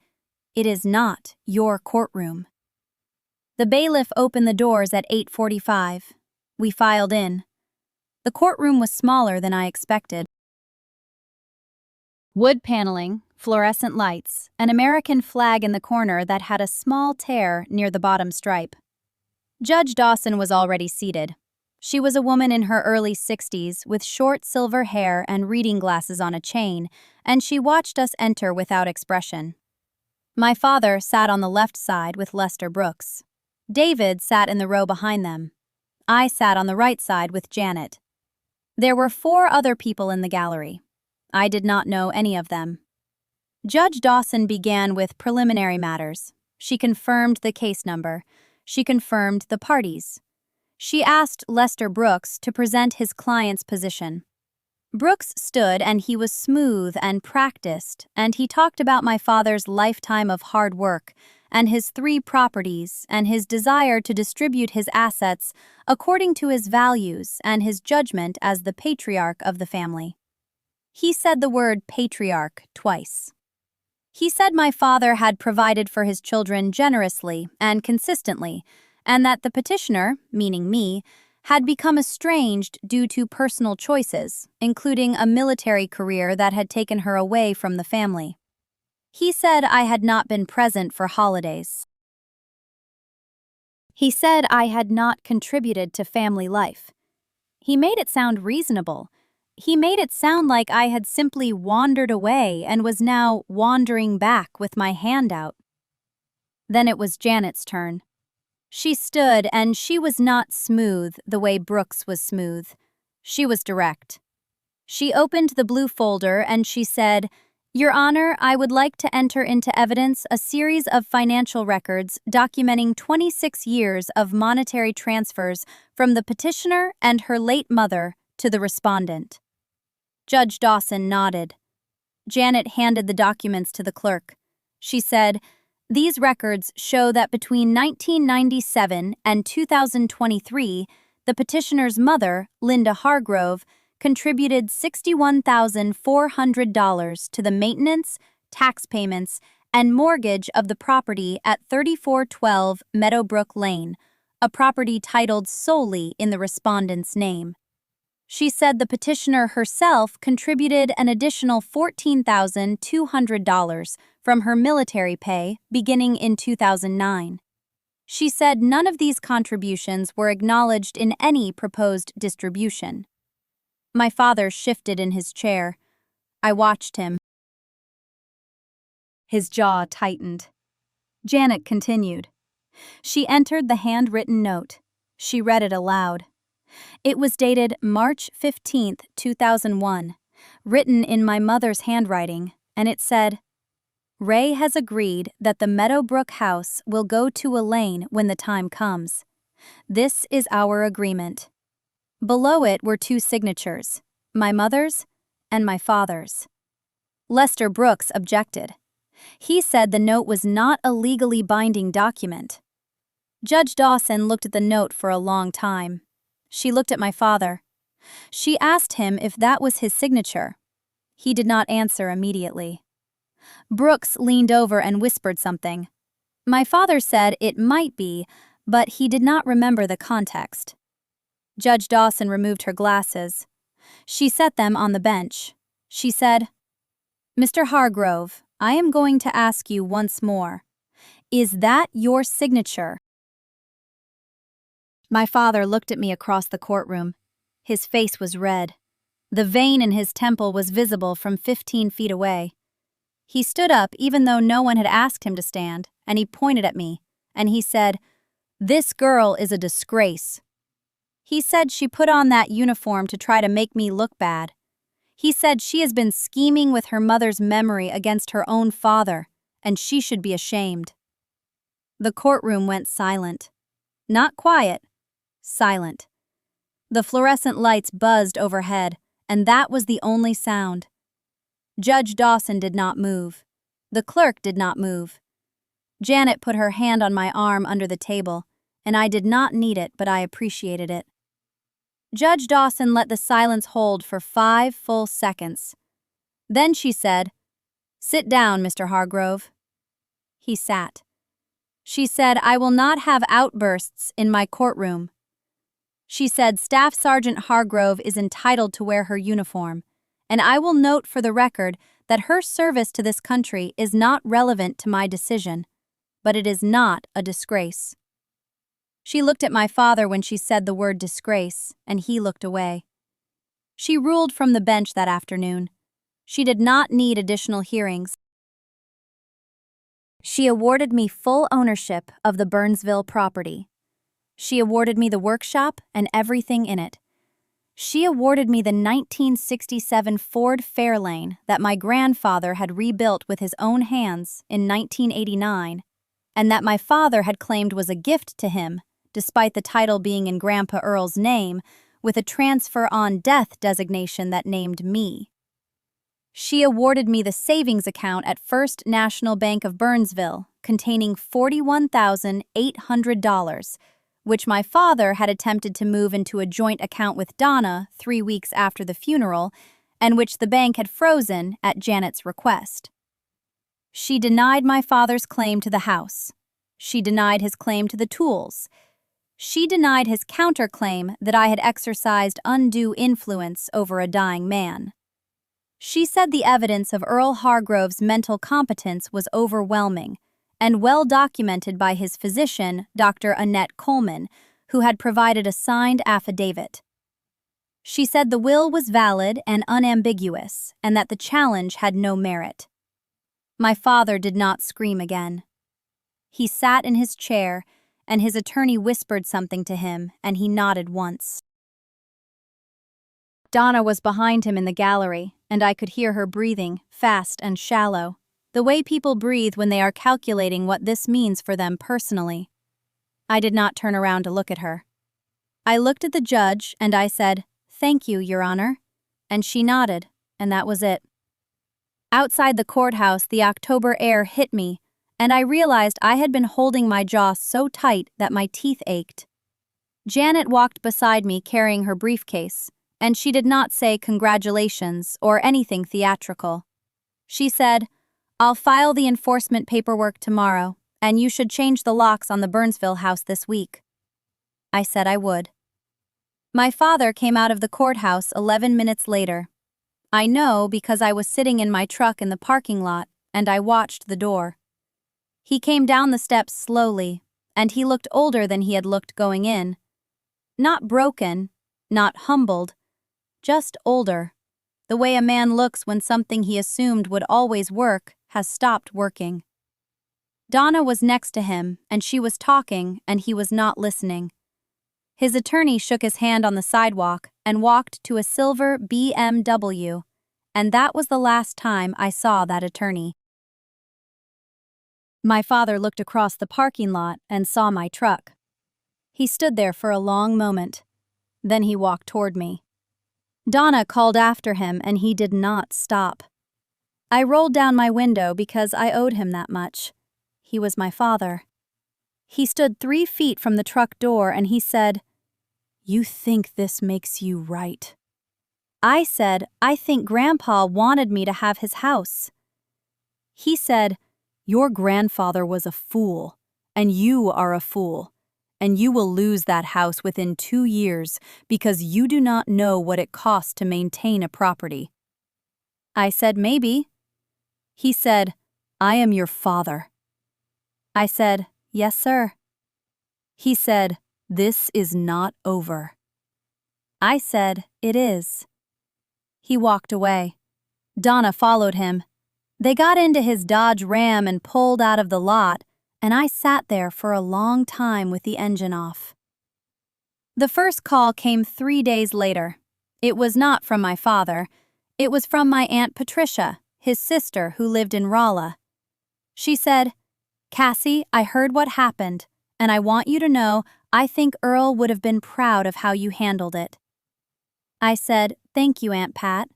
"It is not your courtroom." The bailiff opened the doors at 8:45. We filed in. The courtroom was smaller than I expected. Wood paneling, fluorescent lights, an American flag in the corner that had a small tear near the bottom stripe. Judge Dawson was already seated. She was a woman in her early 60s with short silver hair and reading glasses on a chain, and she watched us enter without expression. My father sat on the left side with Lester Brooks. David sat in the row behind them. I sat on the right side with Janet. There were 4 other people in the gallery. I did not know any of them. Judge Dawson began with preliminary matters. She confirmed the case number. She confirmed the parties. She asked Lester Brooks to present his client's position. Brooks stood, and he was smooth and practiced, and he talked about my father's lifetime of hard work and his 3 properties and his desire to distribute his assets according to his values and his judgment as the patriarch of the family. He said the word patriarch twice. He said my father had provided for his children generously and consistently, and that the petitioner, meaning me, had become estranged due to personal choices, including a military career that had taken her away from the family. He said I had not been present for holidays. He said I had not contributed to family life. He made it sound reasonable. He made it sound like I had simply wandered away and was now wandering back with my hand out. Then it was Janet's turn. She stood, and she was not smooth the way Brooks was smooth. She was direct. She opened the blue folder and she said, "Your Honor, I would like to enter into evidence a series of financial records documenting 26 years of monetary transfers from the petitioner and her late mother to the respondent." Judge Dawson nodded. Janet handed the documents to the clerk. She said, "These records show that between 1997 and 2023, the petitioner's mother, Linda Hargrove, contributed $61,400 to the maintenance, tax payments, and mortgage of the property at 3412 Meadowbrook Lane, a property titled solely in the respondent's name. She said the petitioner herself contributed an additional $14,200 from her military pay beginning in 2009. She said none of these contributions were acknowledged in any proposed distribution. My father shifted in his chair. I watched him. His jaw tightened. Janet continued. She entered the handwritten note. She read it aloud. It was dated March 15, 2001, written in my mother's handwriting, and it said, "Ray has agreed that the Meadowbrook house will go to Elaine when the time comes. This is our agreement." Below it were two signatures, my mother's and my father's. Lester Brooks objected. He said the note was not a legally binding document. Judge Dawson looked at the note for a long time. She looked at my father. She asked him if that was his signature. He did not answer immediately. Brooks leaned over and whispered something. My father said it might be, but he did not remember the context. Judge Dawson removed her glasses. She set them on the bench. She said, "Mr. Hargrove, I am going to ask you once more. Is that your signature?" My father looked at me across the courtroom. His face was red. The vein in his temple was visible from 15 feet away. He stood up even though no one had asked him to stand, and he pointed at me, and he said, "This girl is a disgrace." He said she put on that uniform to try to make me look bad. He said she has been scheming with her mother's memory against her own father, and she should be ashamed. The courtroom went silent. Not quiet. Silent. The fluorescent lights buzzed overhead, and that was the only sound. Judge Dawson did not move. The clerk did not move. Janet put her hand on my arm under the table, and I did not need it, but I appreciated it. Judge Dawson let the silence hold for 5 full seconds. Then she said, "Sit down, Mr. Hargrove." He sat. She said, "I will not have outbursts in my courtroom." She said Staff Sergeant Hargrove is entitled to wear her uniform, and I will note for the record that her service to this country is not relevant to my decision, but it is not a disgrace. She looked at my father when she said the word disgrace, and he looked away. She ruled from the bench that afternoon. She did not need additional hearings. She awarded me full ownership of the Burnsville property. She awarded me the workshop and everything in it. She awarded me the 1967 Ford Fairlane that my grandfather had rebuilt with his own hands in 1989, and that my father had claimed was a gift to him, despite the title being in Grandpa Earl's name, with a transfer on death designation that named me. She awarded me the savings account at First National Bank of Burnsville, containing $41,800, which my father had attempted to move into a joint account with Donna 3 weeks after the funeral, and which the bank had frozen at Janet's request. She denied my father's claim to the house. She denied his claim to the tools. She denied his counterclaim that I had exercised undue influence over a dying man. She said the evidence of Earl Hargrove's mental competence was overwhelming and well documented by his physician, Dr. Annette Coleman, who had provided a signed affidavit. She said the will was valid and unambiguous, and that the challenge had no merit. My father did not scream again. He sat in his chair, and his attorney whispered something to him, and he nodded once. Donna was behind him in the gallery, and I could hear her breathing, fast and shallow, the way people breathe when they are calculating what this means for them personally. I did not turn around to look at her. I looked at the judge, and I said, "Thank you, Your Honor," and she nodded, and that was it. Outside the courthouse, the October air hit me, and I realized I had been holding my jaw so tight that my teeth ached. Janet walked beside me carrying her briefcase, and she did not say congratulations or anything theatrical. She said, "I'll file the enforcement paperwork tomorrow, and you should change the locks on the Burnsville house this week." I said I would. My father came out of the courthouse 11 minutes later. I know because I was sitting in my truck in the parking lot and I watched the door. He came down the steps slowly, and he looked older than he had looked going in. Not broken, not humbled, just older. The way a man looks when something he assumed would always work has stopped working. Donna was next to him, and she was talking, and he was not listening. His attorney shook his hand on the sidewalk and walked to a silver BMW, and that was the last time I saw that attorney. My father looked across the parking lot and saw my truck. He stood there for a long moment. Then he walked toward me. Donna called after him, and he did not stop. I rolled down my window because I owed him that much. He was my father. He stood 3 feet from the truck door and he said, "You think this makes you right?" I said, "I think Grandpa wanted me to have his house." He said, "Your grandfather was a fool, and you are a fool, and you will lose that house within 2 years because you do not know what it costs to maintain a property." I said, "Maybe." He said, "I am your father." I said, "Yes, sir." He said, "This is not over." I said, "It is." He walked away. Donna followed him. They got into his Dodge Ram and pulled out of the lot, and I sat there for a long time with the engine off. The first call came 3 days later. It was not from my father. It was from my Aunt Patricia, his sister who lived in Rolla. She said, "Cassie, I heard what happened, and I want you to know I think Earl would have been proud of how you handled it." I said, "Thank you, Aunt Pat."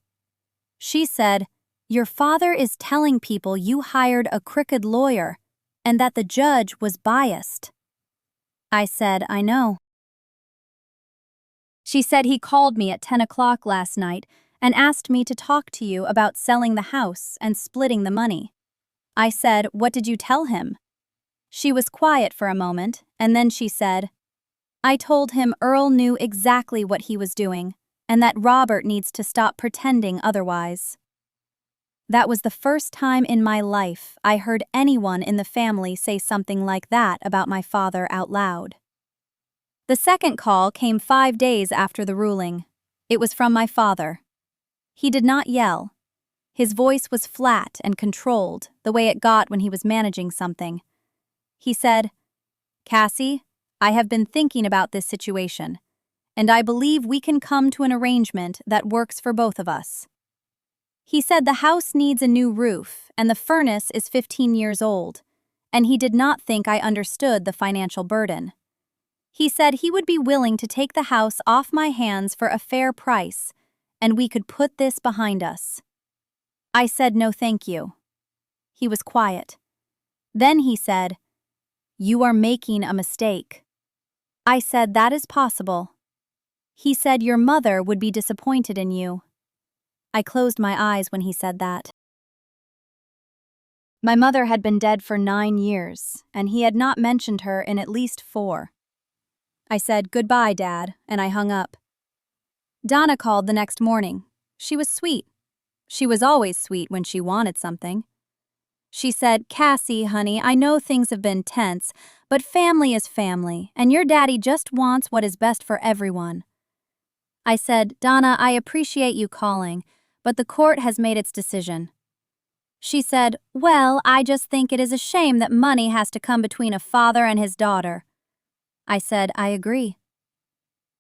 She said, "Your father is telling people you hired a crooked lawyer and that the judge was biased." I said, "I know." She said he called me at 10 o'clock last night and asked me to talk to you about selling the house and splitting the money. I said, "What did you tell him?" She was quiet for a moment, and then she said, "I told him Earl knew exactly what he was doing, and that Robert needs to stop pretending otherwise." That was the first time in my life I heard anyone in the family say something like that about my father out loud. The second call came 5 days after the ruling. It was from my father. He did not yell. His voice was flat and controlled, the way it got when he was managing something. He said, "Cassie, I have been thinking about this situation, and I believe we can come to an arrangement that works for both of us." He said the house needs a new roof and the furnace is 15 years old, and he did not think I understood the financial burden. He said he would be willing to take the house off my hands for a fair price, and we could put this behind us. I said no thank you. He was quiet. Then he said, "You are making a mistake." I said that is possible. He said your mother would be disappointed in you. I closed my eyes when he said that. My mother had been dead for 9 years, and he had not mentioned her in at least 4. I said, "Goodbye, Dad," and I hung up. Donna called the next morning. She was sweet. She was always sweet when she wanted something. She said, "Cassie, honey, I know things have been tense, but family is family, and your daddy just wants what is best for everyone." I said, "Donna, I appreciate you calling, but the court has made its decision." She said, "Well, I just think it is a shame that money has to come between a father and his daughter." I said, "I agree."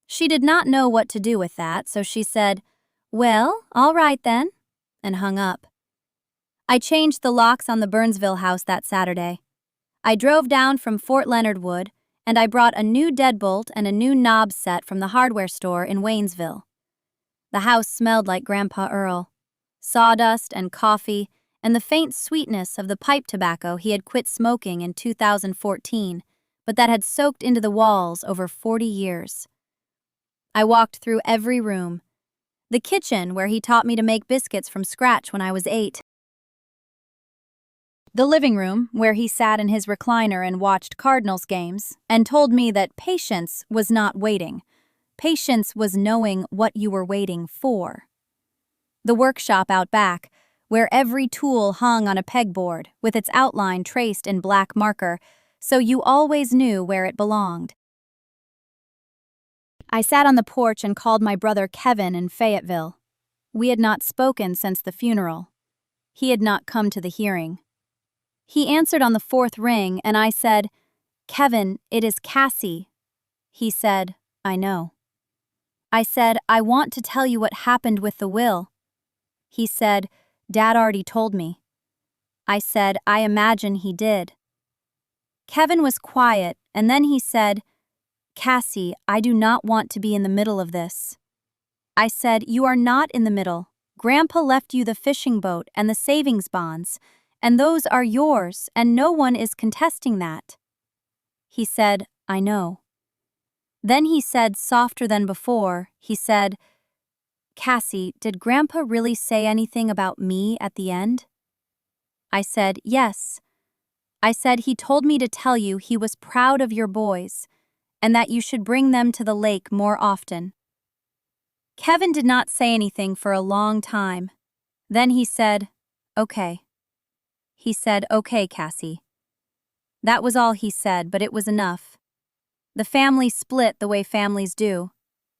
She did not know what to do with that, so she said, "Well, all right then," and hung up. I changed the locks on the Burnsville house that Saturday. I drove down from Fort Leonard Wood, and I brought a new deadbolt and a new knob set from the hardware store in Waynesville. The house smelled like Grandpa Earl. Sawdust and coffee and the faint sweetness of the pipe tobacco he had quit smoking in 2014, but that had soaked into the walls over 40 years. I walked through every room. The kitchen, where he taught me to make biscuits from scratch when I was 8. The living room, where he sat in his recliner and watched Cardinals games, and told me that patience was not waiting. Patience was knowing what you were waiting for. The workshop out back, where every tool hung on a pegboard with its outline traced in black marker, so you always knew where it belonged. I sat on the porch and called my brother Kevin in Fayetteville. We had not spoken since the funeral. He had not come to the hearing. He answered on the fourth ring, and I said, "Kevin, it is Cassie." He said, "I know." I said, "I want to tell you what happened with the will." He said, "Dad already told me." I said, "I imagine he did." Kevin was quiet, and then he said, "Cassie, I do not want to be in the middle of this." I said, "You are not in the middle. Grandpa left you the fishing boat and the savings bonds, and those are yours, and no one is contesting that." He said, "I know." Then he said, softer than before, he said, "Cassie, did Grandpa really say anything about me at the end?" I said, "Yes." I said, "He told me to tell you he was proud of your boys, and that you should bring them to the lake more often." Kevin did not say anything for a long time. Then he said, "Okay." He said, "Okay, Cassie." That was all he said, but it was enough. The family split the way families do.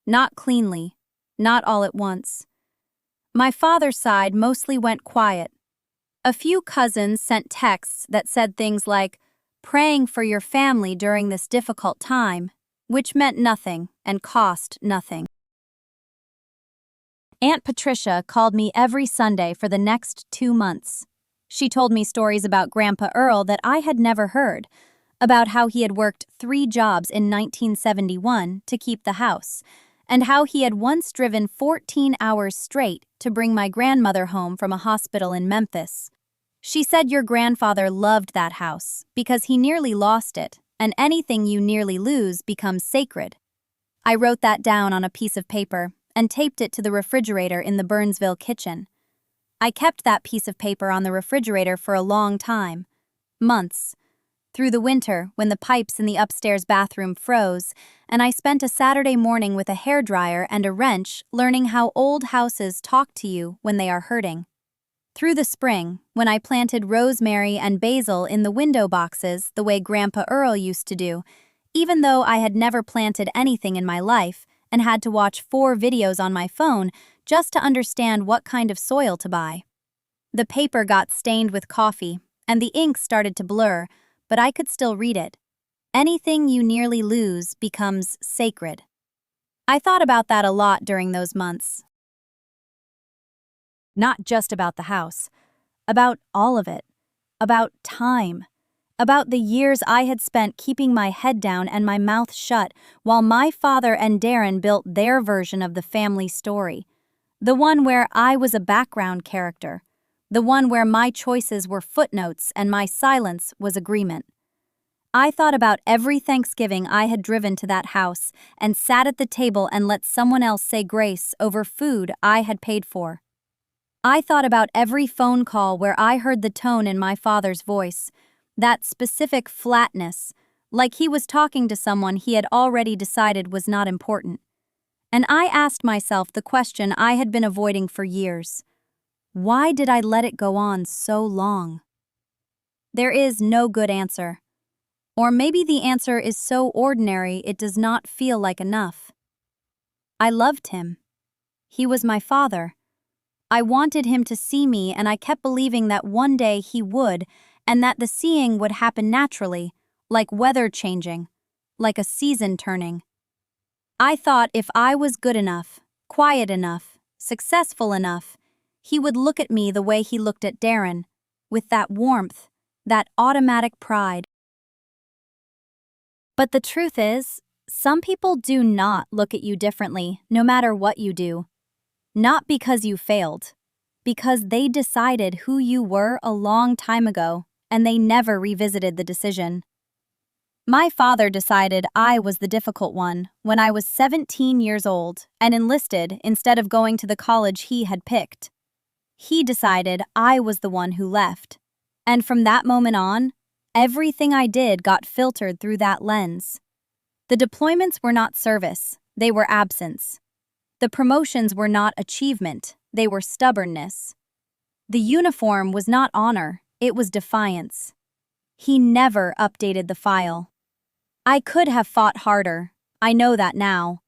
Not cleanly, not all at once. My father's side mostly went quiet. A few cousins sent texts that said things like, "Praying for your family during this difficult time," which meant nothing and cost nothing. Aunt Patricia called me every Sunday for the next 2 months. She told me stories about Grandpa Earl that I had never heard, about how he had worked 3 jobs in 1971 to keep the house, and how he had once driven 14 hours straight to bring my grandmother home from a hospital in Memphis. She said your grandfather loved that house because he nearly lost it, and anything you nearly lose becomes sacred. I wrote that down on a piece of paper and taped it to the refrigerator in the Burnsville kitchen. I kept that piece of paper on the refrigerator for a long time, months. Through the winter, when the pipes in the upstairs bathroom froze, and I spent a Saturday morning with a hairdryer and a wrench learning how old houses talk to you when they are hurting. Through the spring, when I planted rosemary and basil in the window boxes the way Grandpa Earl used to do, even though I had never planted anything in my life and had to watch 4 videos on my phone just to understand what kind of soil to buy. The paper got stained with coffee, and the ink started to blur, but I could still read it. Anything you nearly lose becomes sacred. I thought about that a lot during those months. Not just about the house, about all of it, about time, about the years I had spent keeping my head down and my mouth shut while my father and Darren built their version of the family story, the one where I was a background character, the one where my choices were footnotes and my silence was agreement. I thought about every Thanksgiving I had driven to that house and sat at the table and let someone else say grace over food I had paid for. I thought about every phone call where I heard the tone in my father's voice, that specific flatness, like he was talking to someone he had already decided was not important. And I asked myself the question I had been avoiding for years. Why did I let it go on so long? There is no good answer. Or maybe the answer is so ordinary it does not feel like enough. I loved him. He was my father. I wanted him to see me, and I kept believing that one day he would, and that the seeing would happen naturally, like weather changing, like a season turning. I thought if I was good enough, quiet enough, successful enough, he would look at me the way he looked at Darren, with that warmth, that automatic pride. But the truth is, some people do not look at you differently, no matter what you do. Not because you failed, because they decided who you were a long time ago, and they never revisited the decision. My father decided I was the difficult one when I was 17 years old and enlisted instead of going to the college he had picked. He decided I was the one who left, and from that moment on, everything I did got filtered through that lens. The deployments were not service, They were absence. The promotions were not achievement, they were stubbornness. The uniform was not honor, it was defiance. He never updated the file. I could have fought harder, I know that now.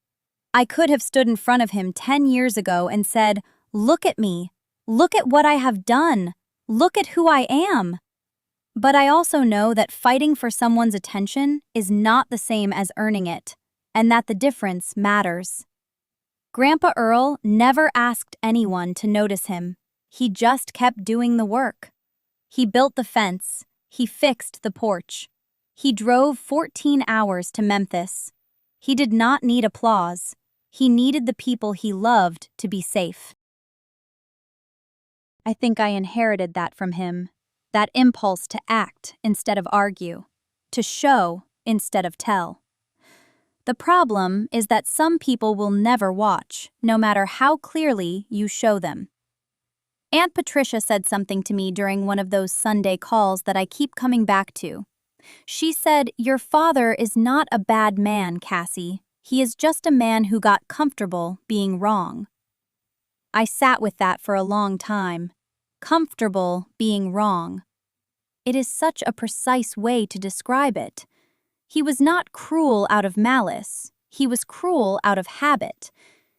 I could have stood in front of him 10 years ago and said, "Look at me. Look at what I have done. Look at who I am." But I also know that fighting for someone's attention is not the same as earning it, and that the difference matters. Grandpa Earl never asked anyone to notice him. He just kept doing the work. He built the fence. He fixed the porch. He drove 14 hours to Memphis. He did not need applause. He needed the people he loved to be safe. I think I inherited that from him, that impulse to act instead of argue, to show instead of tell. The problem is that some people will never watch, no matter how clearly you show them. Aunt Patricia said something to me during one of those Sunday calls that I keep coming back to. She said, "Your father is not a bad man, Cassie. He is just a man who got comfortable being wrong." I sat with that for a long time. Comfortable being wrong. It is such a precise way to describe it. He was not cruel out of malice. He was cruel out of habit.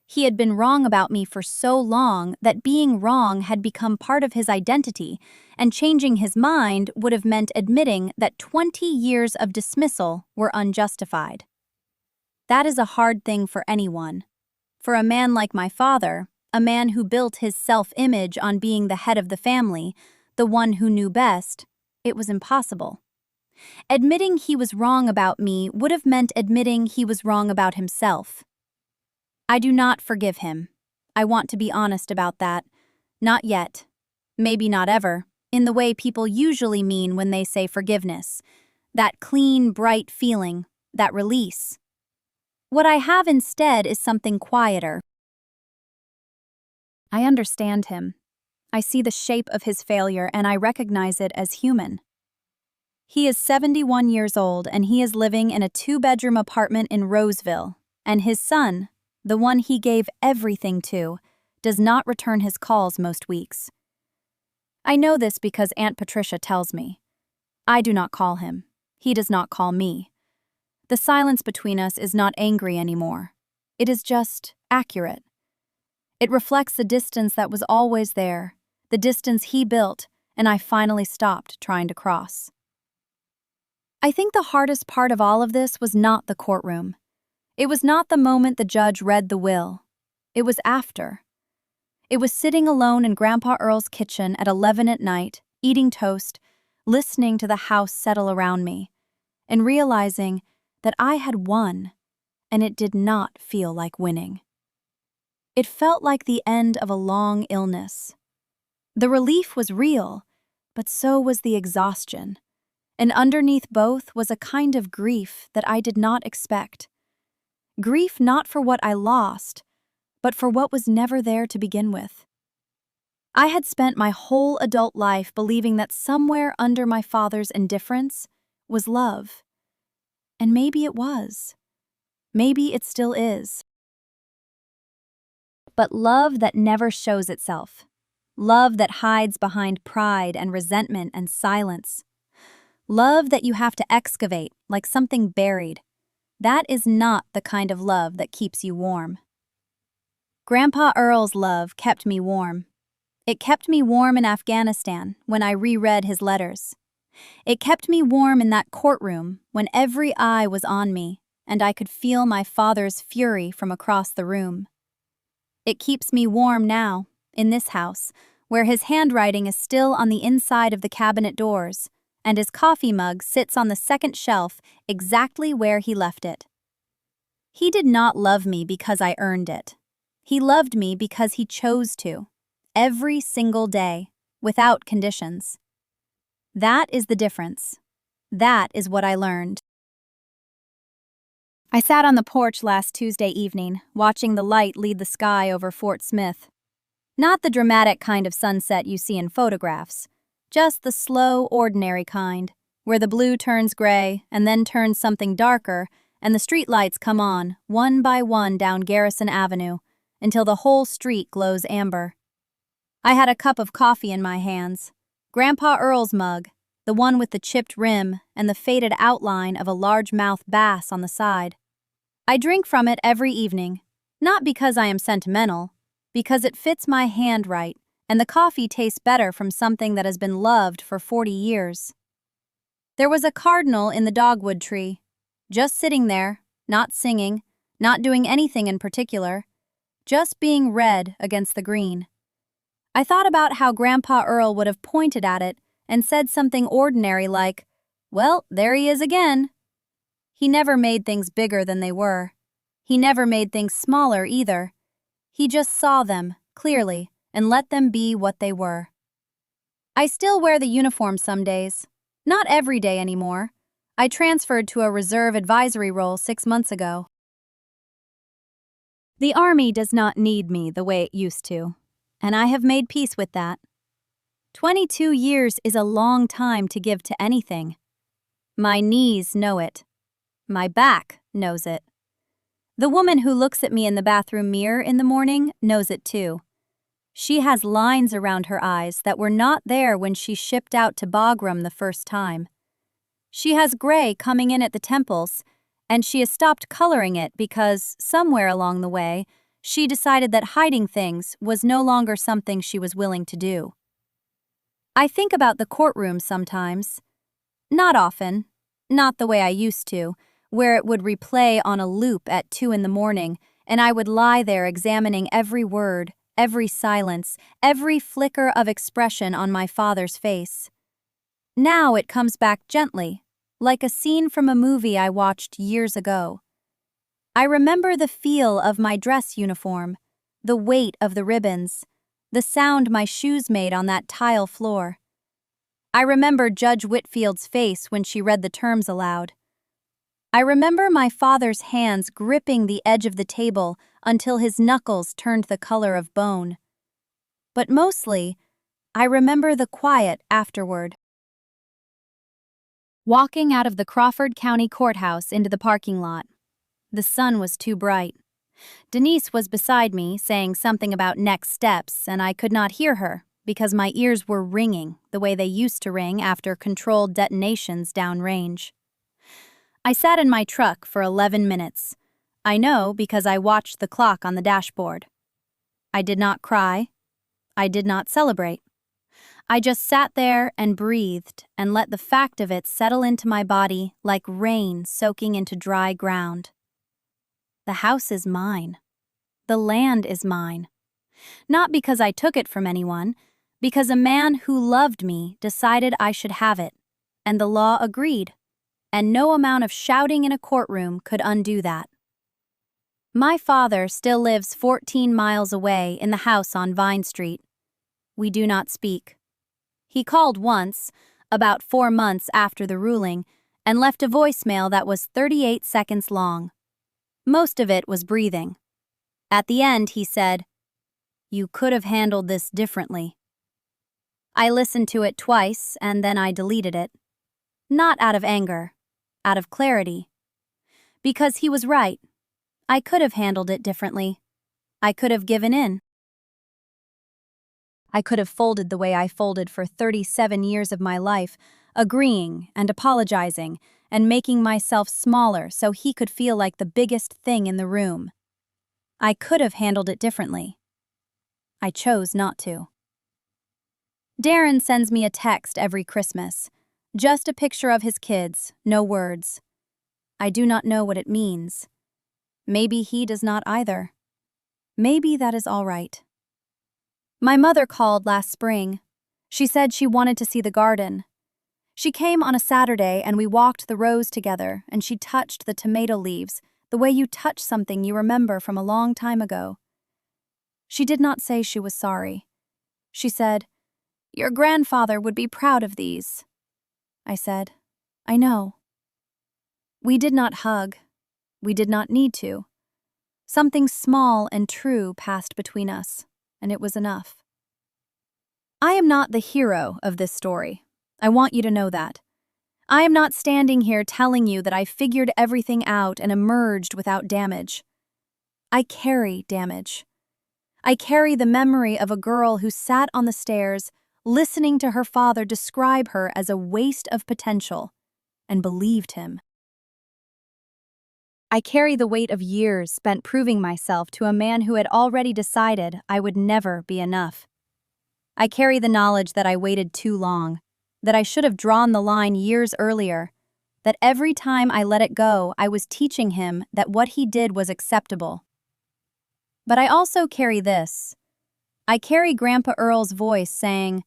He had been wrong about me for so long that being wrong had become part of his identity, and changing his mind would have meant admitting that 20 years of dismissal were unjustified. That is a hard thing for anyone. For a man like my father, a man who built his self-image on being the head of the family, the one who knew best, it was impossible. Admitting he was wrong about me would have meant admitting he was wrong about himself. I do not forgive him. I want to be honest about that. Not yet. Maybe not ever, in the way people usually mean when they say forgiveness. That clean, bright feeling, that release. What I have instead is something quieter. I understand him. I see the shape of his failure and I recognize it as human. He is 71 years old and he is living in a 2-bedroom apartment in Roseville, and his son, the one he gave everything to, does not return his calls most weeks. I know this because Aunt Patricia tells me. I do not call him. He does not call me. The silence between us is not angry anymore. It is just accurate. It reflects the distance that was always there, the distance he built, and I finally stopped trying to cross. I think the hardest part of all of this was not the courtroom. It was not the moment the judge read the will. It was after. It was sitting alone in Grandpa Earl's kitchen at 11 at night, eating toast, listening to the house settle around me, and realizing that I had won, and it did not feel like winning. It felt like the end of a long illness. The relief was real, but so was the exhaustion. And underneath both was a kind of grief that I did not expect. Grief not for what I lost, but for what was never there to begin with. I had spent my whole adult life believing that somewhere under my father's indifference was love. And maybe it was. Maybe it still is. But love that never shows itself. Love that hides behind pride and resentment and silence. Love that you have to excavate like something buried. That is not the kind of love that keeps you warm. Grandpa Earl's love kept me warm. It kept me warm in Afghanistan when I reread his letters. It kept me warm in that courtroom when every eye was on me and I could feel my father's fury from across the room. It keeps me warm now, in this house, where his handwriting is still on the inside of the cabinet doors, and his coffee mug sits on the second shelf exactly where he left it. He did not love me because I earned it. He loved me because he chose to, every single day, without conditions. That is the difference. That is what I learned. I sat on the porch last Tuesday evening, watching the light lead the sky over Fort Smith. Not the dramatic kind of sunset you see in photographs, just the slow, ordinary kind, where the blue turns gray and then turns something darker, and the streetlights come on, one by one down Garrison Avenue, until the whole street glows amber. I had a cup of coffee in my hands. Grandpa Earl's mug, the one with the chipped rim and the faded outline of a largemouth bass on the side. I drink from it every evening, not because I am sentimental, because it fits my hand right, and the coffee tastes better from something that has been loved for 40 years. There was a cardinal in the dogwood tree, just sitting there, not singing, not doing anything in particular, just being red against the green. I thought about how Grandpa Earl would have pointed at it and said something ordinary like, "Well, there he is again." He never made things bigger than they were. He never made things smaller either. He just saw them, clearly, and let them be what they were. I still wear the uniform some days. Not every day anymore. I transferred to a reserve advisory role 6 months ago. The Army does not need me the way it used to, and I have made peace with that. 22 years is a long time to give to anything. My knees know it. My back knows it. The woman who looks at me in the bathroom mirror in the morning knows it too. She has lines around her eyes that were not there when she shipped out to Bagram the first time. She has gray coming in at the temples, and she has stopped coloring it because, somewhere along the way, she decided that hiding things was no longer something she was willing to do. I think about the courtroom sometimes. Not often, not the way I used to, where it would replay on a loop at 2 in the morning, and I would lie there examining every word, every silence, every flicker of expression on my father's face. Now it comes back gently, like a scene from a movie I watched years ago. I remember the feel of my dress uniform, the weight of the ribbons, the sound my shoes made on that tile floor. I remember Judge Whitfield's face when she read the terms aloud. I remember my father's hands gripping the edge of the table until his knuckles turned the color of bone. But mostly, I remember the quiet afterward. Walking out of the Crawford County Courthouse into the parking lot. The sun was too bright. Denise was beside me, saying something about next steps, and I could not hear her because my ears were ringing the way they used to ring after controlled detonations downrange. I sat in my truck for 11 minutes. I know because I watched the clock on the dashboard. I did not cry. I did not celebrate. I just sat there and breathed and let the fact of it settle into my body like rain soaking into dry ground. The house is mine. The land is mine. Not because I took it from anyone, because a man who loved me decided I should have it, and the law agreed, and no amount of shouting in a courtroom could undo that. My father still lives 14 miles away in the house on Vine Street. We do not speak. He called once, about 4 months after the ruling, and left a voicemail that was 38 seconds long. Most of it was breathing. At the end, he said, "You could have handled this differently." I listened to it twice, and then I deleted it. Not out of anger, out of clarity. Because he was right. I could have handled it differently. I could have given in. I could have folded the way I folded for 37 years of my life, agreeing and apologizing and making myself smaller so he could feel like the biggest thing in the room. I could have handled it differently. I chose not to. Darren sends me a text every Christmas. Just a picture of his kids, no words. I do not know what it means. Maybe he does not either. Maybe that is all right. My mother called last spring. She said she wanted to see the garden. She came on a Saturday and we walked the rows together and she touched the tomato leaves the way you touch something you remember from a long time ago. She did not say she was sorry. She said, "Your grandfather would be proud of these." I said, "I know." We did not hug. We did not need to. Something small and true passed between us, and it was enough. I am not the hero of this story. I want you to know that. I am not standing here telling you that I figured everything out and emerged without damage. I carry damage. I carry the memory of a girl who sat on the stairs, listening to her father describe her as a waste of potential, and believed him. I carry the weight of years spent proving myself to a man who had already decided I would never be enough. I carry the knowledge that I waited too long, that I should have drawn the line years earlier, that every time I let it go, I was teaching him that what he did was acceptable. But I also carry this. I carry Grandpa Earl's voice saying,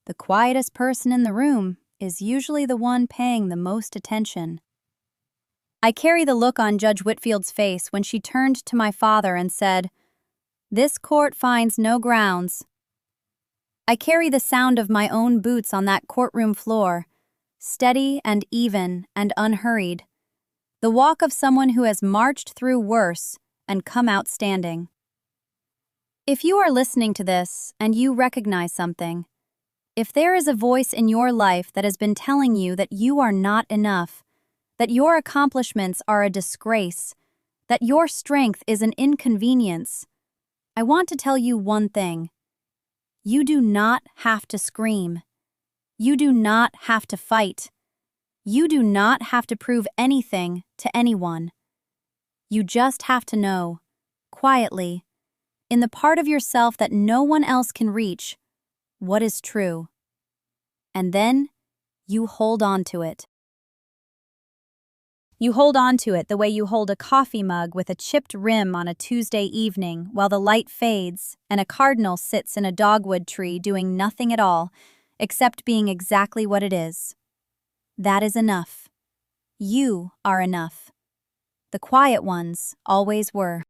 "The quietest person in the room is usually the one paying the most attention." I carry the look on Judge Whitfield's face when she turned to my father and said, "This court finds no grounds." I carry the sound of my own boots on that courtroom floor, steady and even and unhurried, the walk of someone who has marched through worse and come out standing. If you are listening to this and you recognize something, if there is a voice in your life that has been telling you that you are not enough, that your accomplishments are a disgrace, that your strength is an inconvenience, I want to tell you one thing. You do not have to scream. You do not have to fight. You do not have to prove anything to anyone. You just have to know, quietly, in the part of yourself that no one else can reach, what is true. And then you hold on to it. You hold on to it the way you hold a coffee mug with a chipped rim on a Tuesday evening while the light fades and a cardinal sits in a dogwood tree doing nothing at all except being exactly what it is. That is enough. You are enough. The quiet ones always were.